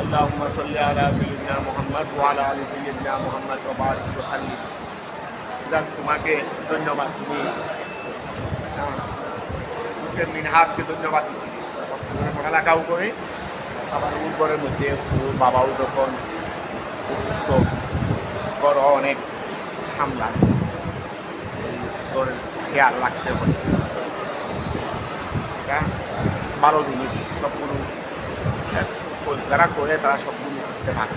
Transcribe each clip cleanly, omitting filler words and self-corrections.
আল্লাহুম্মা সাল্লি আলা সাইয়্যিদিনা মুহাম্মদ ওয়া আলা আলি সাইয়্যিদিনা মুহাম্মদ ওয়া বারিক ওয়া সাল্লিম। যাক, তোমাকে ধন্যবাদ, তুমি মিনহাজকে ধন্যবাদ দিচ্ছি। পড়ালেখাও করে আবার ঘরের মধ্যে ওর বাবাও যখন অসুস্থ, বড় অনেক সামলায়, তোর খেয়াল রাখতে হবে। এটা ভালো জিনিস, সবগুলো যারা করে তারা সবগুলো করতে পারে,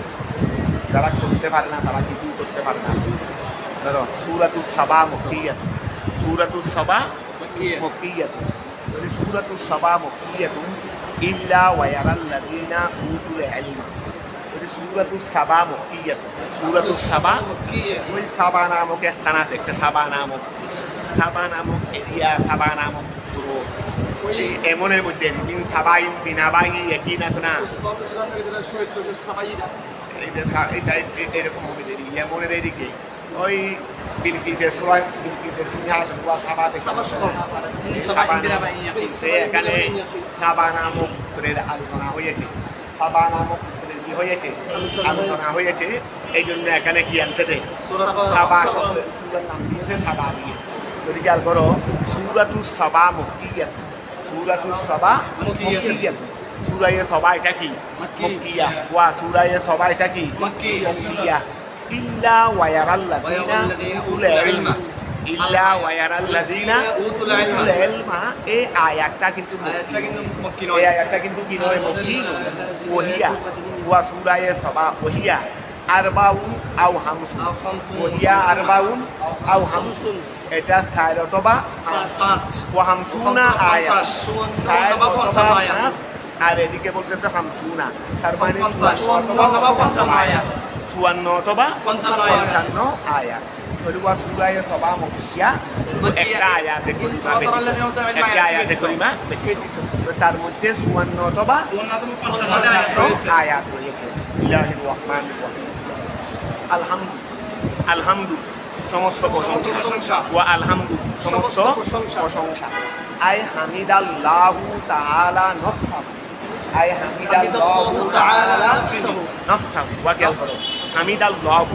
যারা করতে পারে না তারা কিছুই করতে পারে না। ধরো সূরাতুস সাবা মক্কিয়াত, সূরাতুস সাবা মক্কিয়াত, যদি সূরাতুস সাবা মক্কিয়াত ইল্লা ওয়া ইয়ারাল্লাযিনা উতুল ইলম, যদি সূরাতুস সাবা মক্কিয়াত, সূরাতুস সাবা মক্কিয়াত, ওই সাবা নামক স্থান আছে, একটা সাবা নামক এরিয়া, সাবা নামক পুরো এমনের মধ্যে মিন সাবাইন বিনাবাই একই আছে না, এরকম হবে এমনের এদিকে ওই বিলকিসের সোয়াই, বিলকিসের সিংহাসন সাবা থেকে এখানে সাবা নামক পুত্রের আলোচনা হয়েছে, সাবা নামক পুত্রের কি হয়েছে আলোচনা হয়েছে। এই জন্য এখানে কি আনছে রে সাবা শব্দের নাম দিয়েছে সাবা দিয়ে। যদি খেয়াল করো সূরাতুস সাবা মক্কিয়াত, সূরাতুস সাবা মক্কিয়াত, সূরায়ে সাবা এটা কি মক্কিয়া, ওয়া সূরায়ে সাবা এটা কি মক্কিয়া। ইল্লা ওয়া ইয়ারাল্লাযিনা উতুল ইলমা, ইল্লা ওয়া ইয়ারাল্লাযিনা উতুল ইলমা, এই আয়াতটা কিন্তু মক্কি নয়, এই আয়াতটা কিন্তু কি নয়, মক্কি নয়। ওহিয়া ওয়া সূরায়ে সাবা ওহিয়া আরবাউন আও হামসুন, ওহিয়া আরবাউন আও হামসুন, এটা 4 অথবা 5, ওয়া হামসুনা আয়াত, 4 অথবা 5, আর এদিকে বলতেছে হামসুনা, তার মানে 54 অথবা 55 আয়াত, 54 অথবা 55 আয়াত। ওয়া সূরায়ে সাবা মক্কিয়া, একটা আয়াতে করিমা, একটা আয়াতে করিমা, তার মধ্যে 54 অথবা 55 আয়াত রয়েছে। বিসমিল্লাহির রহমানির রহিম। আলহামদু, আলহামদু সমস্ত প্রশংসা, ওয়া আলহামদু সমস্ত প্রশংসা। আই হামিদাল্লাহু তাআলা নফসাহু, আই হামিদাল্লাহু তাআলা নফসাহু, ওয়া খেয়াল করো হামিদাল্লাহু,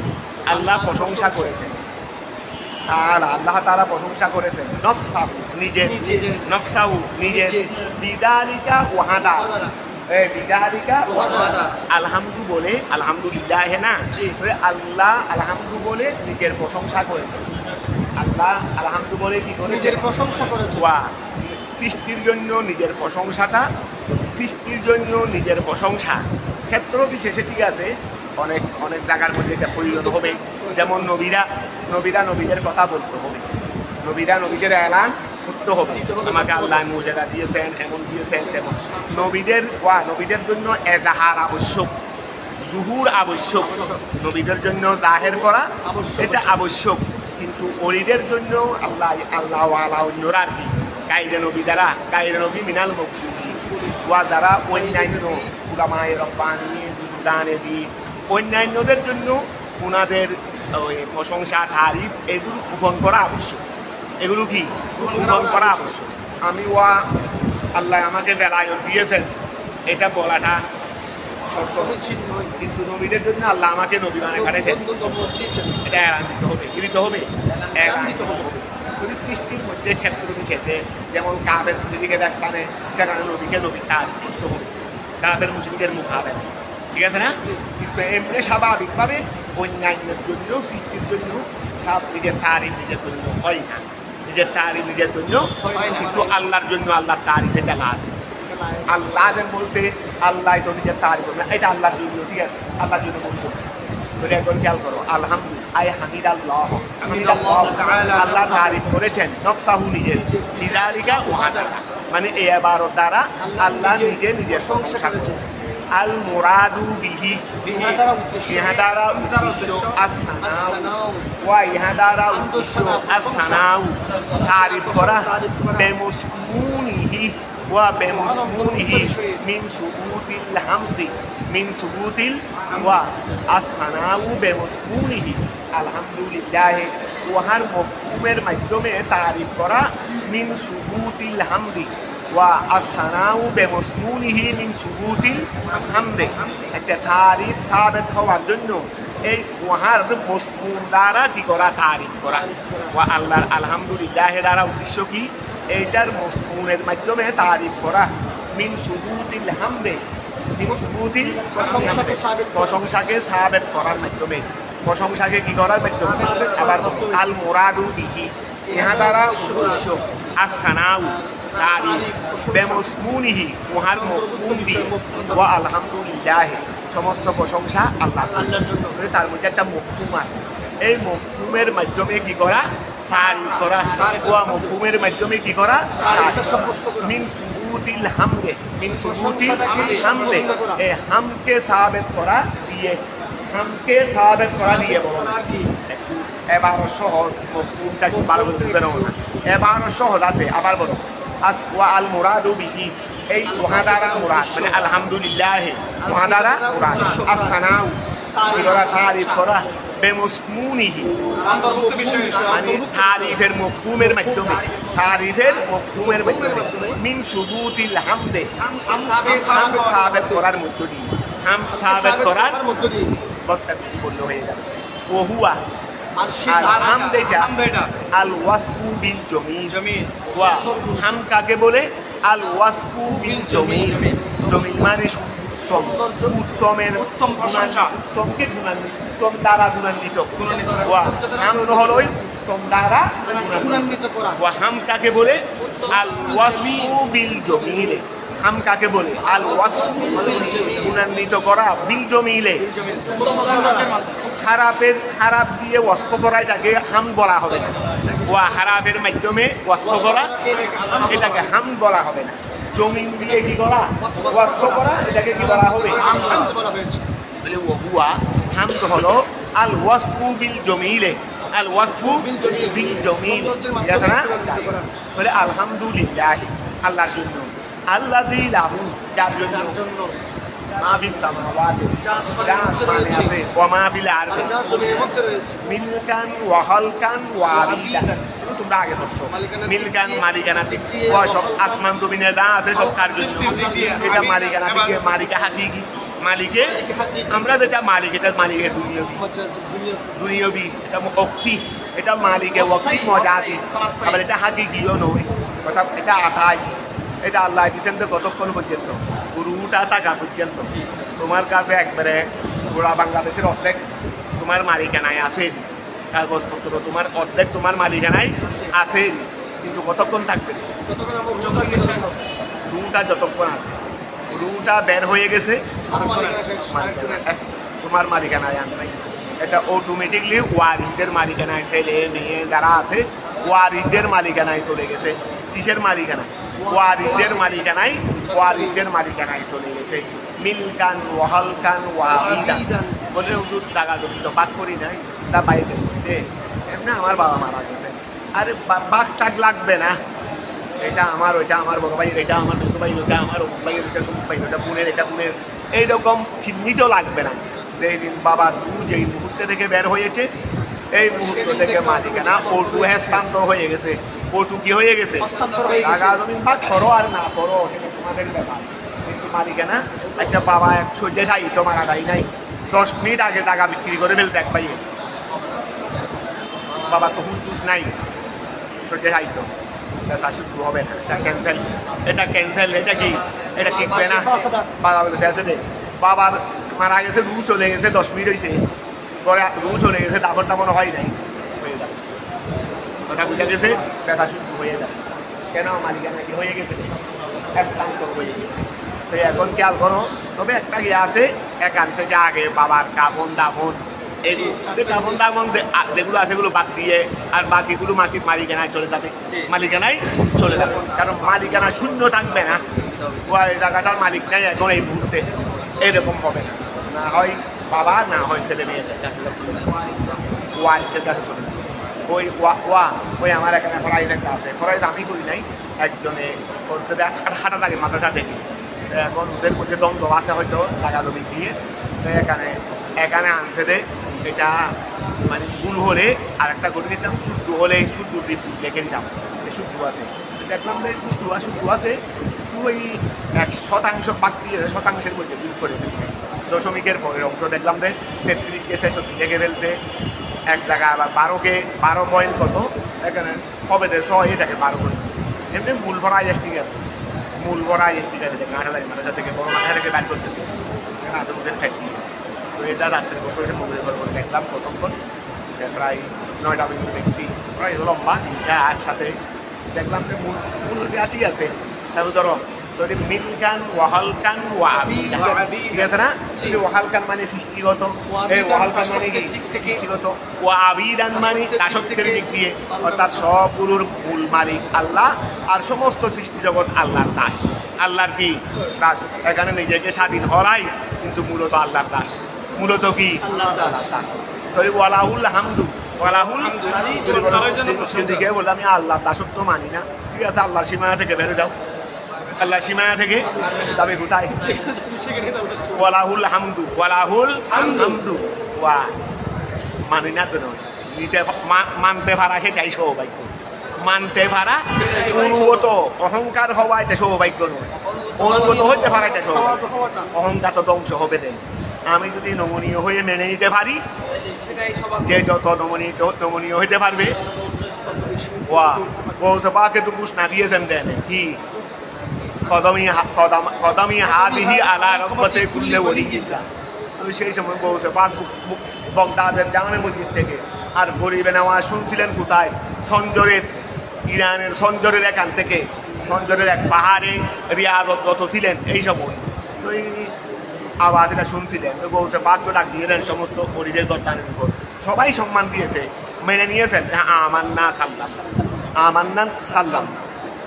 আল্লাহ প্রশংসা করেছেন, তাআলা আল্লাহ তাআলা প্রশংসা করেছেন, নফসাহু নিজে, নফসাহু নিজে, বিদালিকা ওয়াহাদা, বিদালিকা ওয়াহাদা, আলহামদু বলে আলহামদুলিল্লাহ না, আল্লাহ আলহামদু বলে নিজের প্রশংসা করেছেন, আল্লাহ আলহামদু বলে কি করে নিজের প্রশংসা করেছেন। ওয়া সৃষ্টির জন্য নিজের প্রশংসাটা, সৃষ্টির জন্য নিজের প্রশংসা ক্ষেত্র বিশেষে ঠিক আছে, অনেক অনেক জায়গার মধ্যে এটা প্রয়োজন হবে। যেমন নবীরা নবীদের কথা বলতে হবে, নবীরা নবীদের এলান করতে হবে, আমাকে আল্লাহ মুজিজা দিয়েছেন, এমন দিয়েছেন তেমন। নবীদের জন্য এজাহার আবশ্যক, জুহুর আবশ্যক, নবীদের জন্য জাহের করা এটা আবশ্যক। কিন্তু ওলিদের জন্য আল্লাহ ওয়ালা অন্যরা আর কি গায়রে নবী দ্বারা, গায়রে নবী মিনাল মকতুবি, ওয়া দ্বারা অন্যান্য উলামায়ে রব্বানী দানেদি অন্যান্যদের জন্য ওনাদের ওই প্রশংসা তারিফ এগুলো গোপন করা আবশ্যক, এগুলো কি গোপন করা আবশ্যক। আমি ওয়া আল্লাহ আমাকে বেলায়ত দিয়েছেন এটা বলাটা সঠিক নয়, কিন্তু নবীদের জন্য আল্লাহ আমাকে নবী মানে পাঠিয়েছেন, এটা এলান দিতে হবে, কি দিতে হবে, এলান দিতে হবে। যদি সৃষ্টির মধ্যে ক্ষেত্র বিশেষে, যেমন কাবের দিকে দেখতানে, সেখানে নবীকে নবী তারিফ করতে হবে, কাবের মুশরিকের মুখাবেন, ঠিক আছে না? কিন্তু এমনি স্বাভাবিকভাবে অন্যান্যের জন্য, সৃষ্টির জন্য সব নিজের তারিফ নিজের জন্য হয় না, নিজের তারিফ নিজের জন্য হয় না, কিন্তু আল্লাহর জন্য আল্লাহ তারিফ এটা লাগে। আল্লাহ বলতে আল্লাহ তো নিজের তারিফ করবে, এটা আল্লাহর জন্য, ঠিক আছে, আল্লাহর জন্য বলবো। এখন খেয়াল করো আলহামদুলিল্লাহ, আই হামিদাল্লাহ, আল্লাহ তারিফ করেছেন নফসাহু নিজের, বিযালিকা ওয়াহাদা, মানে এই ইবারত দ্বারা আল্লাহ নিজে নিজের প্রশংসা করেছেন। আল মুরাদু বিহি, ইহা দ্বারা উদ্দেশ্য আস-সানাউ, ওয়া ইহা দ্বারা উদ্দেশ্য আস-সানাউ তারিফ করা, বেমুসমুনিহি ওয়া বেমুসমুনিহি মিন সুবুতিল হামদি, মিন সুবুতিল ওয়া আস-সানাউ বেমুসমুনিহি, আলহামদুলিল্লাহ ওয়াহার মফহুমের মাধ্যমে তারিফ করা, মিন সুবুতিল হামদি ওয়া আস-সানাউ বিমাসনুনিহি মিন সুবুতিল হামদে, একটা তারিফ সাবিত হওয়ার জন্য এই ওয়াহার মসনুন দ্বারা কি করা, তারিফ করা। ওয়া আল্লাহর আলহামদুলিল্লাহ দ্বারা উদ্দেশ্য কি, এইটার মসনুনের মাধ্যমে তারিফ করা। মিন সুবুতিল হামদে, মিন সুবুতিল প্রশংসাকে সাবিত করার মাধ্যমে, প্রশংসাকে কি করার মাধ্যমে। আবার আল মুরাদু বিহি, ইহা দ্বারা উদ্দেশ্য আস-সানাউ তারিফ, বিমাসনুনিহি ওয়াহার মফহুম দিয়ে, ওয়া আলহামদুলিল্লাহ সমস্ত প্রশংসা আল্লাহর জন্য। তার মধ্যে একটা মফহুম আছে, এই মফহুমের মাধ্যমে কি করা, তারিফ করা। ওয়া মফহুমের মাধ্যমে কি করা, মিন সুবুতিল হামদে, মিন সুবুতিল হামদে, এই হামকে সাবিত করা দিয়ে, হামকে সাবিত করা দিয়ে বলো। এবার সহজ মফহুমটা কি ভালো বলতে পারো না, এবার সহজ আছে, আবার বলো। ওয়া আল মুরাদু বিহি, এই ওয়াহাদারা মুরাদ মানে আলহামদুলিল্লাহ, ওয়াহাদারা মুরাদ। আস-সানাউ তারিফ করা, বিমাসনুনিহি মানে তারিফের মফহুমের মাধ্যমে, তারিফের মফহুমের মাধ্যমে। মিন সুবুতিল হামদে, হামকে সাবিত করার মধ্য দিয়ে, হাম সাবিত করার মধ্য দিয়ে। বস কি বললো হয়ে যাবে। ওয়া হুয়া আল ওয়াসফু বিল জমিল, ওয়া হাম কাকে বলে, আল ওয়াসফু বিল জমিল, জমিল মানে উত্তমের, উত্তম প্রশংসা, উত্তমকে গুণান্বিত, উত্তম দ্বারা গুণান্বিত। ওয়া হাম হলো উত্তম দ্বারা গুণান্বিত করা। ওয়া হাম কাকে বলে, আল ওয়াসফু বিল জমিলে, হাম কাকে বলে, আল ওয়াসফু গুণান্বিত করা, বিল জমিলে খারাপের, খারাপ দিয়ে ওয়াসফ করা এটাকে হাম বলা হবে না। ওয়া খারাপের মাধ্যমে ওয়াসফ করা এটাকে হাম বলা হবে না। জমিন দিয়ে কি করা, ওয়াসফ করা এটাকে কি বলা হবে, হাম বলা হয়েছে। বলে ওয়া হাম তো হলো আল ওয়াসফু বিল জমিলে, আল ওয়াসফু বিল জমিল, এটা না বলে আলহামদুলিল্লাহ আল্লাহর জন্য, আল্লাযী লাহু যার জন্য মা ফিস সামাওয়াতি যা আসমানে আছে, ওয়া মা ফিল আরদি যা জমিনের মধ্যে রয়েছে, মিলকান ওয়া হালকান ওয়া আবিদান, তোমরা আগে ধরছো মিলকান মালিকানা দিক দিয়ে, ওয়া সব আসমান জমিনে যা আছে সব কার জন্য, এটা মালিকানা দিকে, মালিকা হাকিকি, মালিকে আমরা যেটা মালিক, এটা মালিকের দুনিয়াবি, দুনিয়াবি এটা ওয়াক্তি, এটা মালিকের ওয়াক্তি মজাদি, আবার এটা হাকিকিও নয়, কথা এটা আতাই, এটা আল্লাহ দিচ্ছেন তো কতক্ষণ পর্যন্ত, পুরোটা টাকা পর্যন্ত। তোমার কাছে একবারে পুরা বাংলাদেশের অর্ধেক তোমার মালিকানায় আছে, কাগজপত্র তোমার অর্ধেক তোমার মালিকানায় আছে, কিন্তু কতক্ষণ থাকবে, রুটা যতক্ষণ আছে, রুটা বের হয়ে গেছে তোমার মালিকানায় আন নাই। এটা অটোমেটিকলি ওয়ারিসদের মালিকানায়, ছেলে মেয়ে যারা আছে ওয়ারিসদের মালিকানায় চলে গেছে। কিসের মালিকানা, ওয়ারিসদের মালিকানায়, ওয়ারিসদের মালিকানায় চলে গেছে। মিলকান ওয়াহালকান ওয়াবিদান বলে হুজুর টাকা জমি তো বাদ করি নাই, তা বাইরে এমনি আমার বাবা মারা গেছে, আরে বাঘ টাক লাগবে না, এটা আমার, ওইটা আমার বড় ভাইয়ের, এটা আমার ছোট ভাই, ওটা আমার অমুক ভাইয়ের, এটা সবুক ভাই, ওটা বোনের, এটা বোনের, এইরকম চিহ্নিত লাগবে না। যেই দিন বাবা তু যেই মুহূর্তে থেকে বের হয়েছে, এই মুহূর্ত থেকে মালিকানা ওটু হস্তান্তর হয়ে গেছে। ওটু কি হয়ে গেছে, টাকা জমি ভাগ করো আর না করো সেটা তোমাদের ব্যাপার, কিন্তু মালিকানা একটা বাবা এক সহ্যে সাহিত্য মারা যায় নাই, 10 মিনিট আগে টাকা বিক্রি করে ফেলতে এক ভাইয়ে, বাবা তো হুস টুস নাই, সহ্যে সাহিত্য শুরু হবে না, এটা ক্যান্সেল, এটা ক্যান্সেল, এটা কি, এটা টিকবে না। বাবা বলতে দে, বাবার মারা গেছে, রু চলে গেছে, 10 মিনিট হয়েছে, পরে রু চলে গেছে, দাফনটা মনে হয় নাই, হয়ে যাবে, কথা বুঝে গেছে, ব্যথা শুরু হয়ে যাবে। কেন, মালিকানা কি হয়ে গেছে, হস্তান্তর হয়ে গেছে। তো এখন খেয়াল করো, তবে একটা গিয়ে আছে একান থেকে আগে বাবার কাফন দাফন, এই কাফন দাফন যেগুলো আছে সেগুলো বাদ দিয়ে আর বাকিগুলো মালিকানায় চলে যাবে, মালিকানায় চলে যাবে, কারণ মালিকানা শূন্য থাকবে না, ওই জায়গাটার মালিক নাই এখন এই মুহূর্তে, এরকম হবে না, না হয় বাবা, না হয় ছেলে মেয়েদের কাছে, ওয়াইফের কাছে চলে যাবে। ওই আমার এখানে ফরাইজ একটা আছে, ফরাইজ আমি করি নাই, একজনে করছে, হাঁটা থাকে মাদ্রাসা দেখি, এখন ওদের মধ্যে দ্বন্দ্ব আছে হয়তো টাকা জমি দিয়ে, এখানে আনছে দে, এটা মানে ভুল হলে আর একটা করে দিতাম, শুদ্ধ হলে শুদ্ধ লেখে দিতাম, শুদ্ধ আছে, দেখলাম যে শুধু আছে ওই 1% বাকি শতাংশের মধ্যে বিল করে ফেলছে। দশমিকের পরের অংশ দেখলাম যে 33কে 66 লেগে ফেলছে। এক জায়গায় আবার 12 পয়েন্ট কত এখানে হবে যে 6 এটাকে 12 করে এমনি মূল ভরা স্টিকার দেখেন 8,000 মাদ্রাসা থেকে বড় মাথা থেকে ব্যান করছে এখানে আছে ওদের ফ্যাক্টরি। তো এটা রাত্রে বসে বসে মোবাইলের ঘর করে দেখলাম প্রথমক্ষণ প্রায় 9টা মিনিট দেখছি প্রায় লম্বা তিনটা একসাথে দেখলাম যে মূল আছেই আছে। তারপর ধরো মিলকান ওয়াহালকান ঠিক আছে না? ওয়াহালকান মানে সৃষ্টিগত, ওয়াহালকান মানে কি সৃষ্টিগত, ওয়াবিদান মানে দাসত্বের দিক দিয়ে, অর্থাৎ সবগুলোর মূল মালিক আল্লাহ আর সমস্ত সৃষ্টি জগৎ আল্লাহর দাস। আল্লাহর কি দাস? এখানে নিজেকে স্বাধীন হরাই কিন্তু মূলত আল্লাহর দাস। মূলত কি আল্লাহর দাস। ওয়ালাহুল হামদু, ওয়ালাহুল দিকে বললাম আমি আল্লাহর দাসত্ব মানি না। ঠিক আছে, আল্লাহর সীমানা থেকে বেরো যাও। আল্লাহ সীমানা থেকে যাবে কোথায়? ওয়ালাহুল হামদু, ওয়ালাহুল হামদু। ওয়া মানি না তো নয়, মানতে পারা সেটাই সৌভাগ্য। মানতে পারা অনুগত, অহংকার হওয়া এটা সৌভাগ্য নয়, অনুগত হইতে পারা এটা সৌভাগ্য। অহংকার তো ধ্বংস হবে দেন। আমি যদি নমনীয় হয়ে মেনে নিতে পারি, যে যত নমনীয় হইতে পারবে। ওয়া বলতে পাকে তো ঘোষণা দিয়েছেন দেন কি কদমি হাদিহি আলা রব্বতে কুল্লে ওলিয়্যিল্লাহ। আমি সেই সময় বলতে পাক বগদাদের জামে মসজিদ থেকে, আর গরিবে নেওয়াজ শুনছিলেন কোথায়? সঞ্জরের, ইরানের সঞ্জরের এখান থেকে, সঞ্জরের এক পাহাড়ে রিয়াজতরত ছিলেন এই সময়। তো এই আওয়াজ এটা শুনছিলেন, তো বলছে পাক তো ডাক দিয়ে দেন সমস্ত গরিবের গর্দানের উপর। সবাই সম্মান দিয়েছে, মেনে নিয়েছেন। হ্যাঁ, আমান্না সাল্লাম, আমান্না সাল্লাম।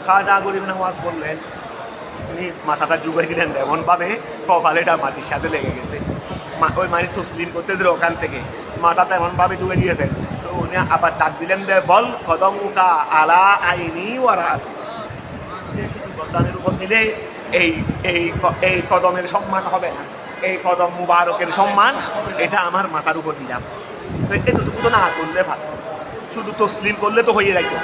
খাজা গরিব নেওয়াজ বললেন, উনি মাথাটা যুগাই দিলেন এমনভাবে কপালেটা মাটির সাথে লেগে গেছে। ওই মাটি তসলিম করতেছিল ওখান থেকে, মাথাটা এমনভাবে যুগে দিয়েছেন। তো উনি আবার ডাক দিলেন যে বল কদমুকা আলা আইনি ওয়ারা। শুধু গর্দানের উপর দিলে এই কদমের সম্মান হবে না, এই কদম মুবারকের সম্মান এটা আমার মাথার উপর দিলাম। তো এতটুকু তো না করলে ভালো, শুধু তসলিম করলে তো হয়ে যাইতো।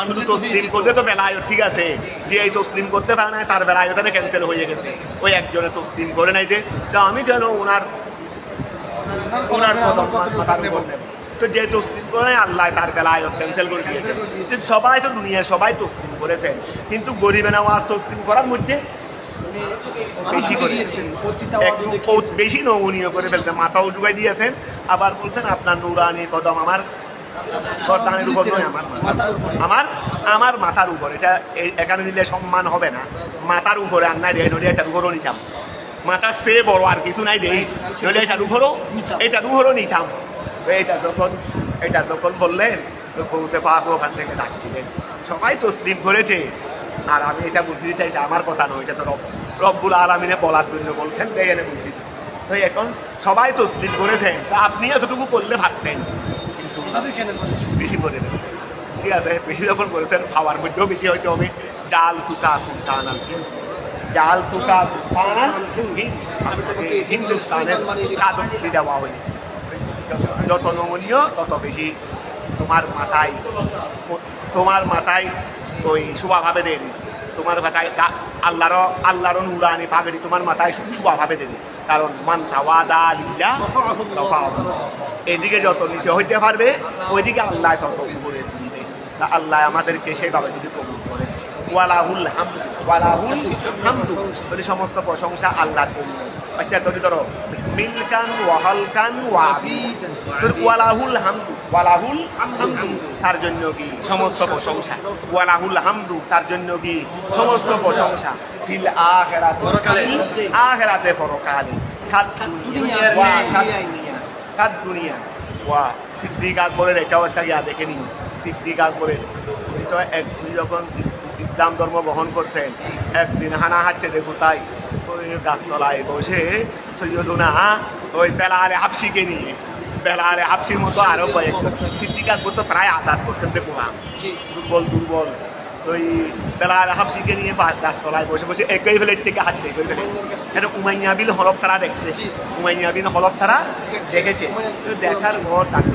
শুধু তসলিম করলে তো বেলায়ত ঠিক আছে, যে এই তসলিম করতে পারে না তার বেলায়তটা ক্যান্সেল হয়ে গেছে। ওই একজনে তসলিম করে নাই যে আমি কেন ওনার কদম মাথার উপর নেব। তো যে তসলিম করে আল্লাহ তার বেলায়ত ক্যান্সেল করে দিয়েছে। সবাই তো দুনিয়ার সবাই তসলিম করেছেন, কিন্তু গরিবে নেওয়াজ তসলিম করার মধ্যে বেশি করে বেশি নমনীয় করে ফেলতেন, মাথাও ডুবাই দিয়েছেন। আবার বলছেন আপনার নুরানি কদম আমার সর্দানের উপর নয়, আমার মাথার উপর। এটা এখানে দিলে সম্মান হবে না, মাথার উপরে আর নাই দেয়, নইলে এটার উপরও নিতাম। মাথার সে বড় আর কিছু নাই দেই, নইলে এটার উপরও নিতাম। এটা যখন বললেন তো পৌঁছে পাবো ওখান থেকে ডাক দিলেন। সবাই তসলিম করেছে, আর আমি এটা বুঝতে চাই এটা আমার কথা নয়, এটা তো রব্বুল আলামিনে বলার জন্য বলছেন, তাই এনে বুঝতে। তো এখন সবাই তসলিম করেছেন, তা আপনি এতটুকু করলে ভাবতেন, কিন্তু বেশি করে ফেলছেন। ঠিক আছে, বেশি যখন করেছেন খাওয়ার মধ্যেও বেশি হয়তো হবে। জাল তুকা সুলতান আল হিন্দ, জাল তুকা সুলতান আল হিন্দুস্তানের আদর্শে দেওয়া হয়েছে। যত নমনীয় তত বেশি তোমার মাথায় ওই শুভাভাবে দেন, তোমার মাথায় আল্লাহর নুরানি পাগড়ি তোমার মাথায় শুভাভাবে দেবে। কারণ মান তাওয়াদা লিল্লাহ এদিকে যত নিচে হইতে পারবে ওইদিকে আল্লাহ তত উপরে দিবে। আল্লাহ আমাদেরকে সেভাবে যদি কবুল করে। ওয়ালাহুল হামদু, ওয়ালাহুল হামদু, সমস্ত প্রশংসা আল্লাহর জন্য। আচ্ছা তুমি ধরো মিলকান ওয়াহালকান ওয়াবিদান, ওয়ালাহুল হামদু, ওয়ালাহুল হামদু তার জন্য কি সমস্ত প্রশংসা। ওয়ালাহুল হামদু তার জন্য কি সমস্ত প্রশংসা। ফিল আখিরাতে পরকালে, খাদ দুনিয়া। ওয়া সিদ্দিক আকবরের এটাও একটা ইয়া দেখে নিন। সিদ্দিক আকবরের তো একদিন যখন ইসলাম ধর্ম বহন করছেন, একদিন হানা হাচ্ছে দেখো তাই ওই গাছতলায় বসে সৈয়দুনা ওই বেলালে হাফসিকে নিয়ে, বেলালে হাফসির মতো আরো কয়েকজন সিদ্দিক আকবর তো প্রায় আঘাত করছেন দেখলাম, দুর্বল। ওই বেলালে হাফসিকে নিয়ে গাছতলায় বসে বসে একই ফেলের থেকে হাত দিয়ে ফেলে। এটা উমাইয়া বিন হলফ তারা দেখছে, উমাইয়া বিন হলফ তারা দেখেছে। দেখার পর তাকে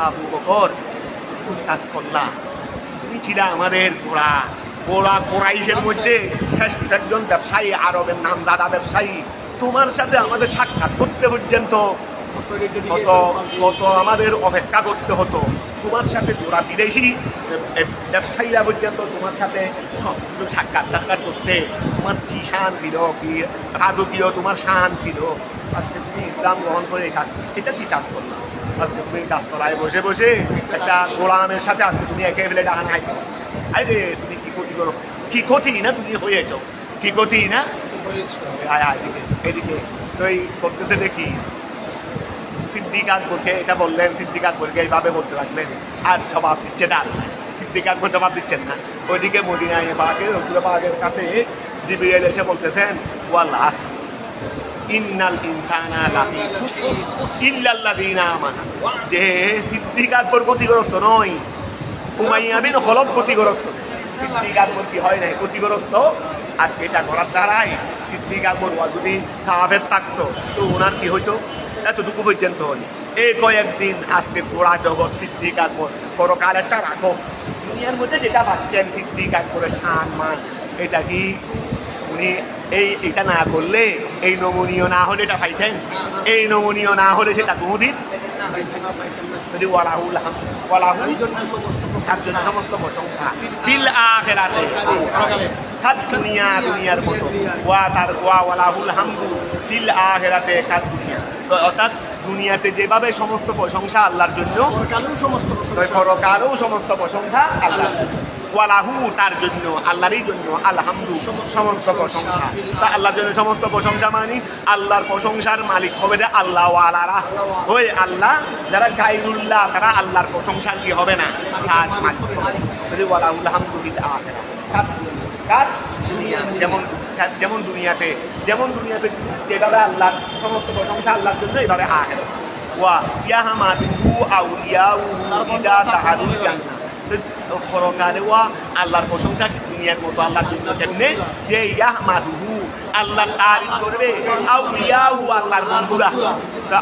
আবু বকর কাজ করলা, তুমি ছিলা আমাদের গোড়া, ওরা কোরাইশের মধ্যে শ্রেষ্ঠ একজন ব্যবসায়ী, আরবের নামদাদা ব্যবসায়ী, তোমার সাথে আমাদের সাক্ষাৎ করতে পর্যন্ত কত আমাদের অপেক্ষা করতে হতো। তোমার সাথে ওরা বিদেশি ব্যবসায়ীরা পর্যন্ত তোমার সাথে সাক্ষাৎ করতে তোমার কি শান ছিল, কি রাজকীয় তোমার শান ছিল। আজকে তুমি ইসলাম গ্রহণ করে এটা কি কাজ করলাম? আজকে তুমি গাছতলায় বসে বসে একটা গোলামের সাথে আজকে তুমি একে ফেলে ডাকা নাই। আরে তুমি কি ক্ষতি করো? কি ক্ষতি না তুমি হয়েছ? কি ক্ষতি না এদিকে তো এই করতেছে দেখি। সিদ্দিক আকবরকে এটা বললেন, সিদ্দিক আকবরকে এইভাবে বলতে লাগলেন, আর জবাব দিচ্ছে না। সিদ্দিক আকবর জবাব দিচ্ছেন না। ওইদিকে মদিনায় পাকের রসুল পাকের কাছে জিবরিল এসে বলতেছেন, ওয়াল্লাহ ইন্নাল ইনসানা লাফি ইল্লাল্লাযীনা আমানু, যে সিদ্দিক আকবর ক্ষতিগ্রস্ত নয়, উমাইয়া বিন খলফ ক্ষতিগ্রস্ত। সিদ্দিক আকবর কি হয় নাই ক্ষতিগ্রস্ত? আজকে এটা করার দ্বারাই সিদ্দিক আকবর যদি কাফের থাকতো তো ওনার কি হইতো? এতটুকু পর্যন্ত হল। এই কয়েকদিন আজকে গোড়া জগৎ সিদ্দিক আকবর পরকালেরটা রাখো, দুনিয়ার মধ্যে যেটা পাচ্ছেন সিদ্দিক আকবরের শান মান, এটা কি উনি এটা না করলে, এই নমনীয় না হলে এটা পাইতেন? এই নমনীয় না হলে সেটা কোনদিন যদি সমস্ত প্রশংসা ফিল আখিরাতে খাদ দুনিয়ার মতো ওয়ালাহুল হামদু ফিল আখিরাতে খাদ দুনিয়া। অর্থাৎ দুনিয়াতে যেভাবে সমস্ত প্রশংসা আল্লাহর জন্য, পরকালেও সমস্ত প্রশংসা আল্লাহর জন্য। ওয়ালাহু তার জন্য, আল্লাহরই জন্য, আলহামদু সমস্ত প্রশংসা। তা আল্লাহর জন্য সমস্ত প্রশংসা মানি আল্লাহর প্রশংসার মালিক হবে আল্লাহ ওয়ালারা। ওই আল্লাহ যারা গায়রুল্লাহ তারা আল্লাহর প্রশংসার কি হবে না, তার মালিক হবে। যদি ওয়ালাহুল হামদু ফিল আখিরাহ, যেমন দুনিয়াতে যেভাবে আল্লাহর সমস্ত প্রশংসা আল্লাহর জন্য, এইভাবে আখিরাত ওয়া ইয়াহমাদুহু আউলিয়াউহু ইদা তাহাদুল জান্নাহ। পরকালে ওয়া আল্লাহর প্রশংসা দুনিয়ার মতো আল্লাহর জন্য কেমনে, যে ইয়াহমাদুহু আল্লাহ তারিফ করবে, আউলিয়াউহু আল্লাহর বন্ধুরা।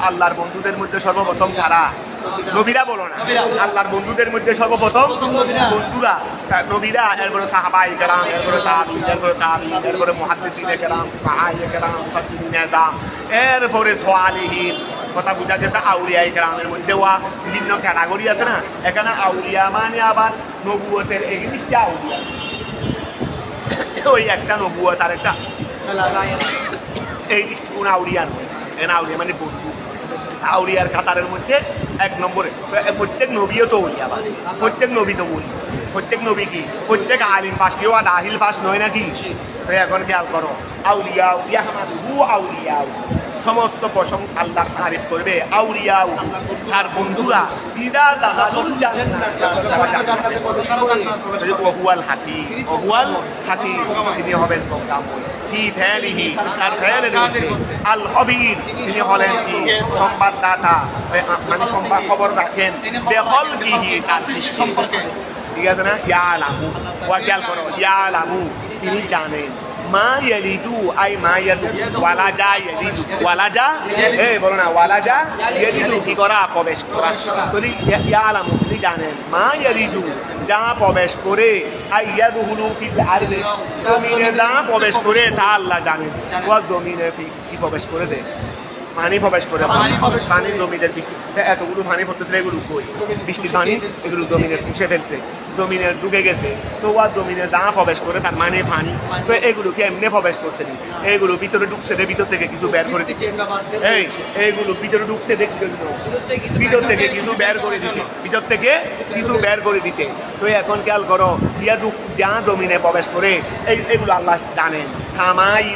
আল্লাহর বন্ধুদের মধ্যে সর্বপ্রথম কারা? নবীরা। বলো না, আল্লাহর বন্ধুদের মধ্যে সর্বপ্রথম বন্ধুরা নবীরা, এরপরে সাহাবায়ে কেরাম, এরপরে তাবিঈন, এরপরে মুহাদ্দিসিনে কেরাম, ফুকাহায়ে কেরাম, মুফাসসিরিনে কেরাম, এরপরে সালিহিন। কথা বুঝা গেছে? আউলিয়ায়ে কেরামের মধ্যে বিভিন্ন ক্যাটাগরি আছে না। এখানে আউলিয়া মানে আবার নবুয়তের এগেইনস্টে আউলিয়া। ওই একটা নবুয়ত আর একটা এই কোন আউলিয়া নয়, আউলিয়া মানে বন্ধু। আউলিয়ার কাতারের মধ্যে এক নম্বরে প্রত্যেক নবীও তো ওলি, আবার প্রত্যেক নবী তো ওলি। প্রত্যেক নবী কি প্রত্যেক আলিম পাস, কেউ দাহিল পাস নয় নাকি? তো এখন খেয়াল করো, আউলিয়া ইয়াহমাদুহু আউলিয়া, সমস্ত প্রশংসা আল্লাহর তারিফ করবে আউলিয়াউ তার বন্ধুরা, ইদা দাখালুল জান্নাহ ওহুয়াল হাকিম, তিনি হবেন প্রজ্ঞাময়। ফি ফালিহি তার ফালের মধ্যে আল খবীর, তিনি হলেন কি সংবাদদাতা, মানে সংবাদ খবর রাখেন বিখলকিহি তার সৃষ্টি সম্পর্কে। ঠিক আছে না? ইয়ালামু ওয়া খেয়াল করো, ইয়ালামু তিনি জানেন, মা ইয়ালিদু আই মা ইয়াদু, ওয়ালাজা ইয়ালিদু, ওয়ালাজা বলো না, ওয়ালাজা ইয়ালিদু কি করা? প্রবেশ করা। যদি ইয়ালামু তিনি জানেন, মা ইয়ালিদু যা প্রবেশ করে, আই ইয়াদুহুলু ফিল আরদি জমিনে যা প্রবেশ করে তা আল্লাহ জানেন। ওয়া জমিনে কি প্রবেশ করে দেয়? পানি প্রবেশ করে, পানি জমিনের বৃষ্টি, এতগুলো পানি পড়তেছে, এগুলো কই? বৃষ্টির পানি, এগুলো জমিনে শুষে ফেলছে, জমিনের ঢুকে গেছে। তো ওয়া জমিনে যা প্রবেশ করে তার মানে পানি। তো এগুলো কি এমনি প্রবেশ করছে? এগুলো ভিতরে ঢুকছে, ভিতর থেকে কিছু বের করে দিতে। এইগুলো ভিতরে ঢুকছে দেখি, ভিতর থেকে কিছু বের করে দিতে, ভিতর থেকে কিছু বের করে দিতে। তো এখন খেয়াল করো, যা জমিনে প্রবেশ করে এইগুলো আল্লাহ জানেন। থামাই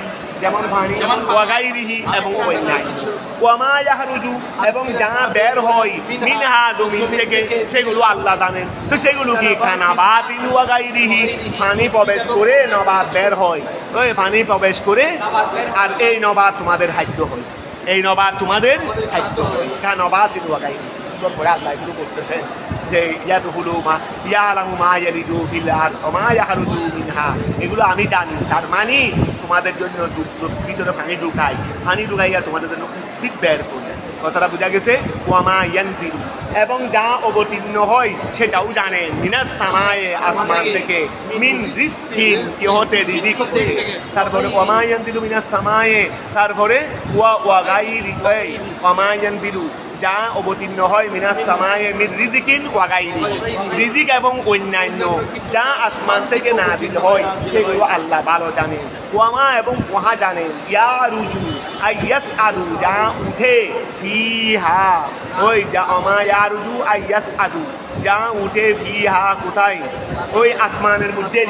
যেমন পানি, ওয়াগাইরিহি এবং অন্যান্য, ওয়ামা ইয়াহরুজু এবং যা বের হয় মিনহা জমিন থেকে, সেগুলো আল্লাহ জানেন। তো সেগুলো কি? কানাবাতিন ওয়াগাইরিহি, পানি প্রবেশ করে নবাত বের হয়। ওই পানি প্রবেশ করে, আর এই নবাত তোমাদের খাদ্য হয়, এই নবাত তোমাদের খাদ্য হয়। কানাবাতিন ওয়াগাইরিহি পরে আল্লাহ এগুলো করতেছেন যে ইয়াদহুলু মা ইয়ালামু মা ইয়ালিদু ফিল আরদ ওয়া মা ইয়াখরুজু মিনহা, এগুলো আমি জানি। তার মানে তোমাদের জন্য ভিতরে পানি ঢুকাইয়া তোমাদের জন্য উদ্ভিদ বের করে। কথাটা বোঝা গেছে? ওয়ামা ইয়ানজিলু, এবং যা অবতীর্ণ হয় সেটাও জানেন, মিনাস সামায়ে, আসমান থেকে, মিন রিজকিন, কি হতে, রিজিক থেকে। তারপরে ওয়ামা ইয়ানজিলু মিনাস সামায়ে, তারপরে ওয়া গায়রি, ওয়ামা ইয়ানজিলু, যা অবতীর্ণ হয়, মিনাস সামায়ে মিন রিজিকিন ওয়া গায়রি, রিজিক এবং অন্যান্য যা আসমান থেকে নাযিল হয় সেগুলো আল্লাহ ভালো জানেন। ওয়ামা, এবং ওহা জানেন, ইয়ারুজু আই ইয়াসআদু, যা উঠে, ফিহা, ওই যা আমা ইয়ারুজু আই ইয়াসআদু, যা উঠে, ফিহা, কোথায়, ওই আসমানের মধ্যে,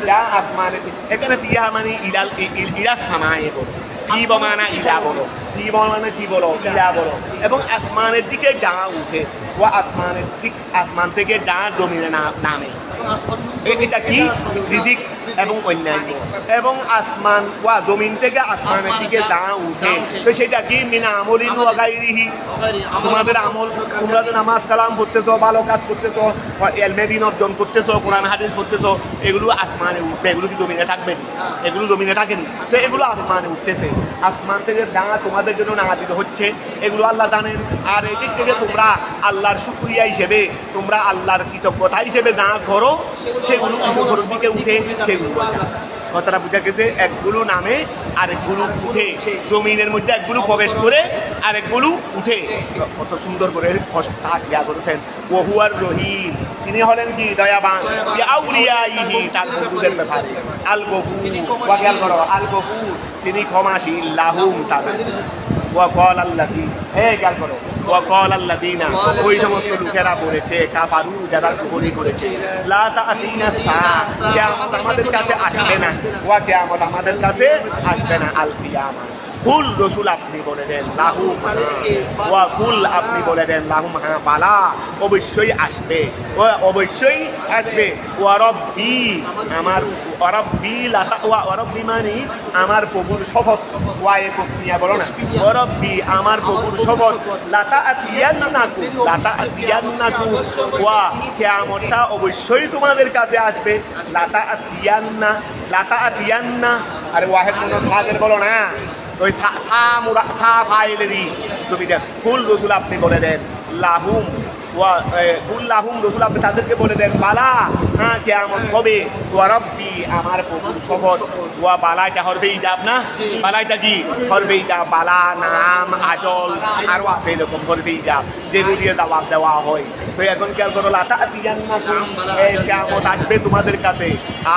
যা আসমানের, এখানে ফিহা মানে ইলাস সামায়ে বলো, কি বমানা ইলা বলো, কি বমানা কি বলো, ইলা বলো, এবং আসমানের দিকে যা উঠে, ও আসমানের দিক, আসমান থেকে যা জমিনে নামে, এটা কি, রিজিক এবং অন্যান্য, এবং আসমান ওয়া জমিন থেকে আসমানের দিকে যা উঠে, তো সেটা কি, মিনা আমলিন ওয়া গায়রিহি, তোমাদের আমল, তোমরা যে নামাজ কালাম পড়তেছো, ভালো কাজ করতেছো, ইলমে দ্বীন অর্জন করতেছো, কোরআন হাদিস পড়তেছো, এগুলো আসমানে উঠবে, এগুলো কি জমিনে থাকবে? এগুলো জমিনে থাকেনি, তো এগুলো আসমানে উঠতেছে। আসমান থেকে যা তোমাদের জন্য নাযিল হচ্ছে এগুলো আল্লাহ জানেন, আর এদিক থেকে তোমরা আল্লাহর শুকরিয়া হিসেবে, তোমরা আল্লাহর কৃতজ্ঞতা হিসেবে যা করো সেগুলো উপরের দিকে উঠে, সেগুলো কথাটা বুঝা গেছে? একগুলো নামে আরেকগুলো উঠে, জমিনের মধ্যে একগুলো প্রবেশ করে আরেকগুলো উঠে। কত সুন্দর করে ইয়া করেছেন, ওহুয়ার রহিম, তিনি হলেন কি, দয়াবান, আউলিয়াইহি, তার বন্ধুদের ব্যাপারে, আল গফুর, ওয়াকিয়াল করো, আল গফুর, তিনি ক্ষমাশীল, লাহুম, তাদের, ওয়াকাল আল্লাযী, খেয়াল করো, ওয়াকাল আল্লাযীনা, ওই সমস্ত লোকেরা বলেছে, কাফারু, যারা কুফরি করেছে, লা তা'তিনা সাআ, কিয়ামত আমাদের কাছে আসবে না, ওয়া কিয়ামত আমাদের কাছে আসবে না, আল কিয়ামা। কুল, রসুল আপনি বলে দেন, লাহুম, ওয়া কুল, আপনি বলে দেন, লাহুম, হ্যাঁ, বালা, অবশ্যই আসবে, ও অবশ্যই আসবে, ওয়া রব্বি, আমার, ওয়া রব্বি, ওয়া রব্বি মানে আমার প্রভুর শপথ, ওয়া এ কুসমিয়া বলো না, ওয়া রব্বি, আমার প্রভুর শপথ, লাতাআতিয়ান্নাকুম, লাতাআতিয়ান্নাকুম, ওয়া কিয়ামতটা অবশ্যই তোমাদের কাছে আসবে, লাতাআতিয়ান্না, লাতাআতিয়ান্না, আরে ওয়াহিদ কোন সাদের বলো না, ওই সা ফাইলেরই তুমি দেন, কুল, রসুল আপনি বলে দেন, লাহুম, কুল লাহুম, রসুল আপনি তাদেরকে বলে দেন, বালা, হ্যাঁ, কিয়ামত হবে, ওয়া রব্বি, আমার প্রভুর শপথ, ওয়া বালাইটা হরবে ইজাব না, বালাইটা কি হরবে ইজাব, বালা নাম আজল আরও আছে এরকম হরবে ইজাব, যেগুলো দিয়ে জবাব দেওয়া হয়। তো এখন খেয়াল করো, লাতাআতিয়ান্নাকুম, এই কিয়ামত আসবে তোমাদের কাছে,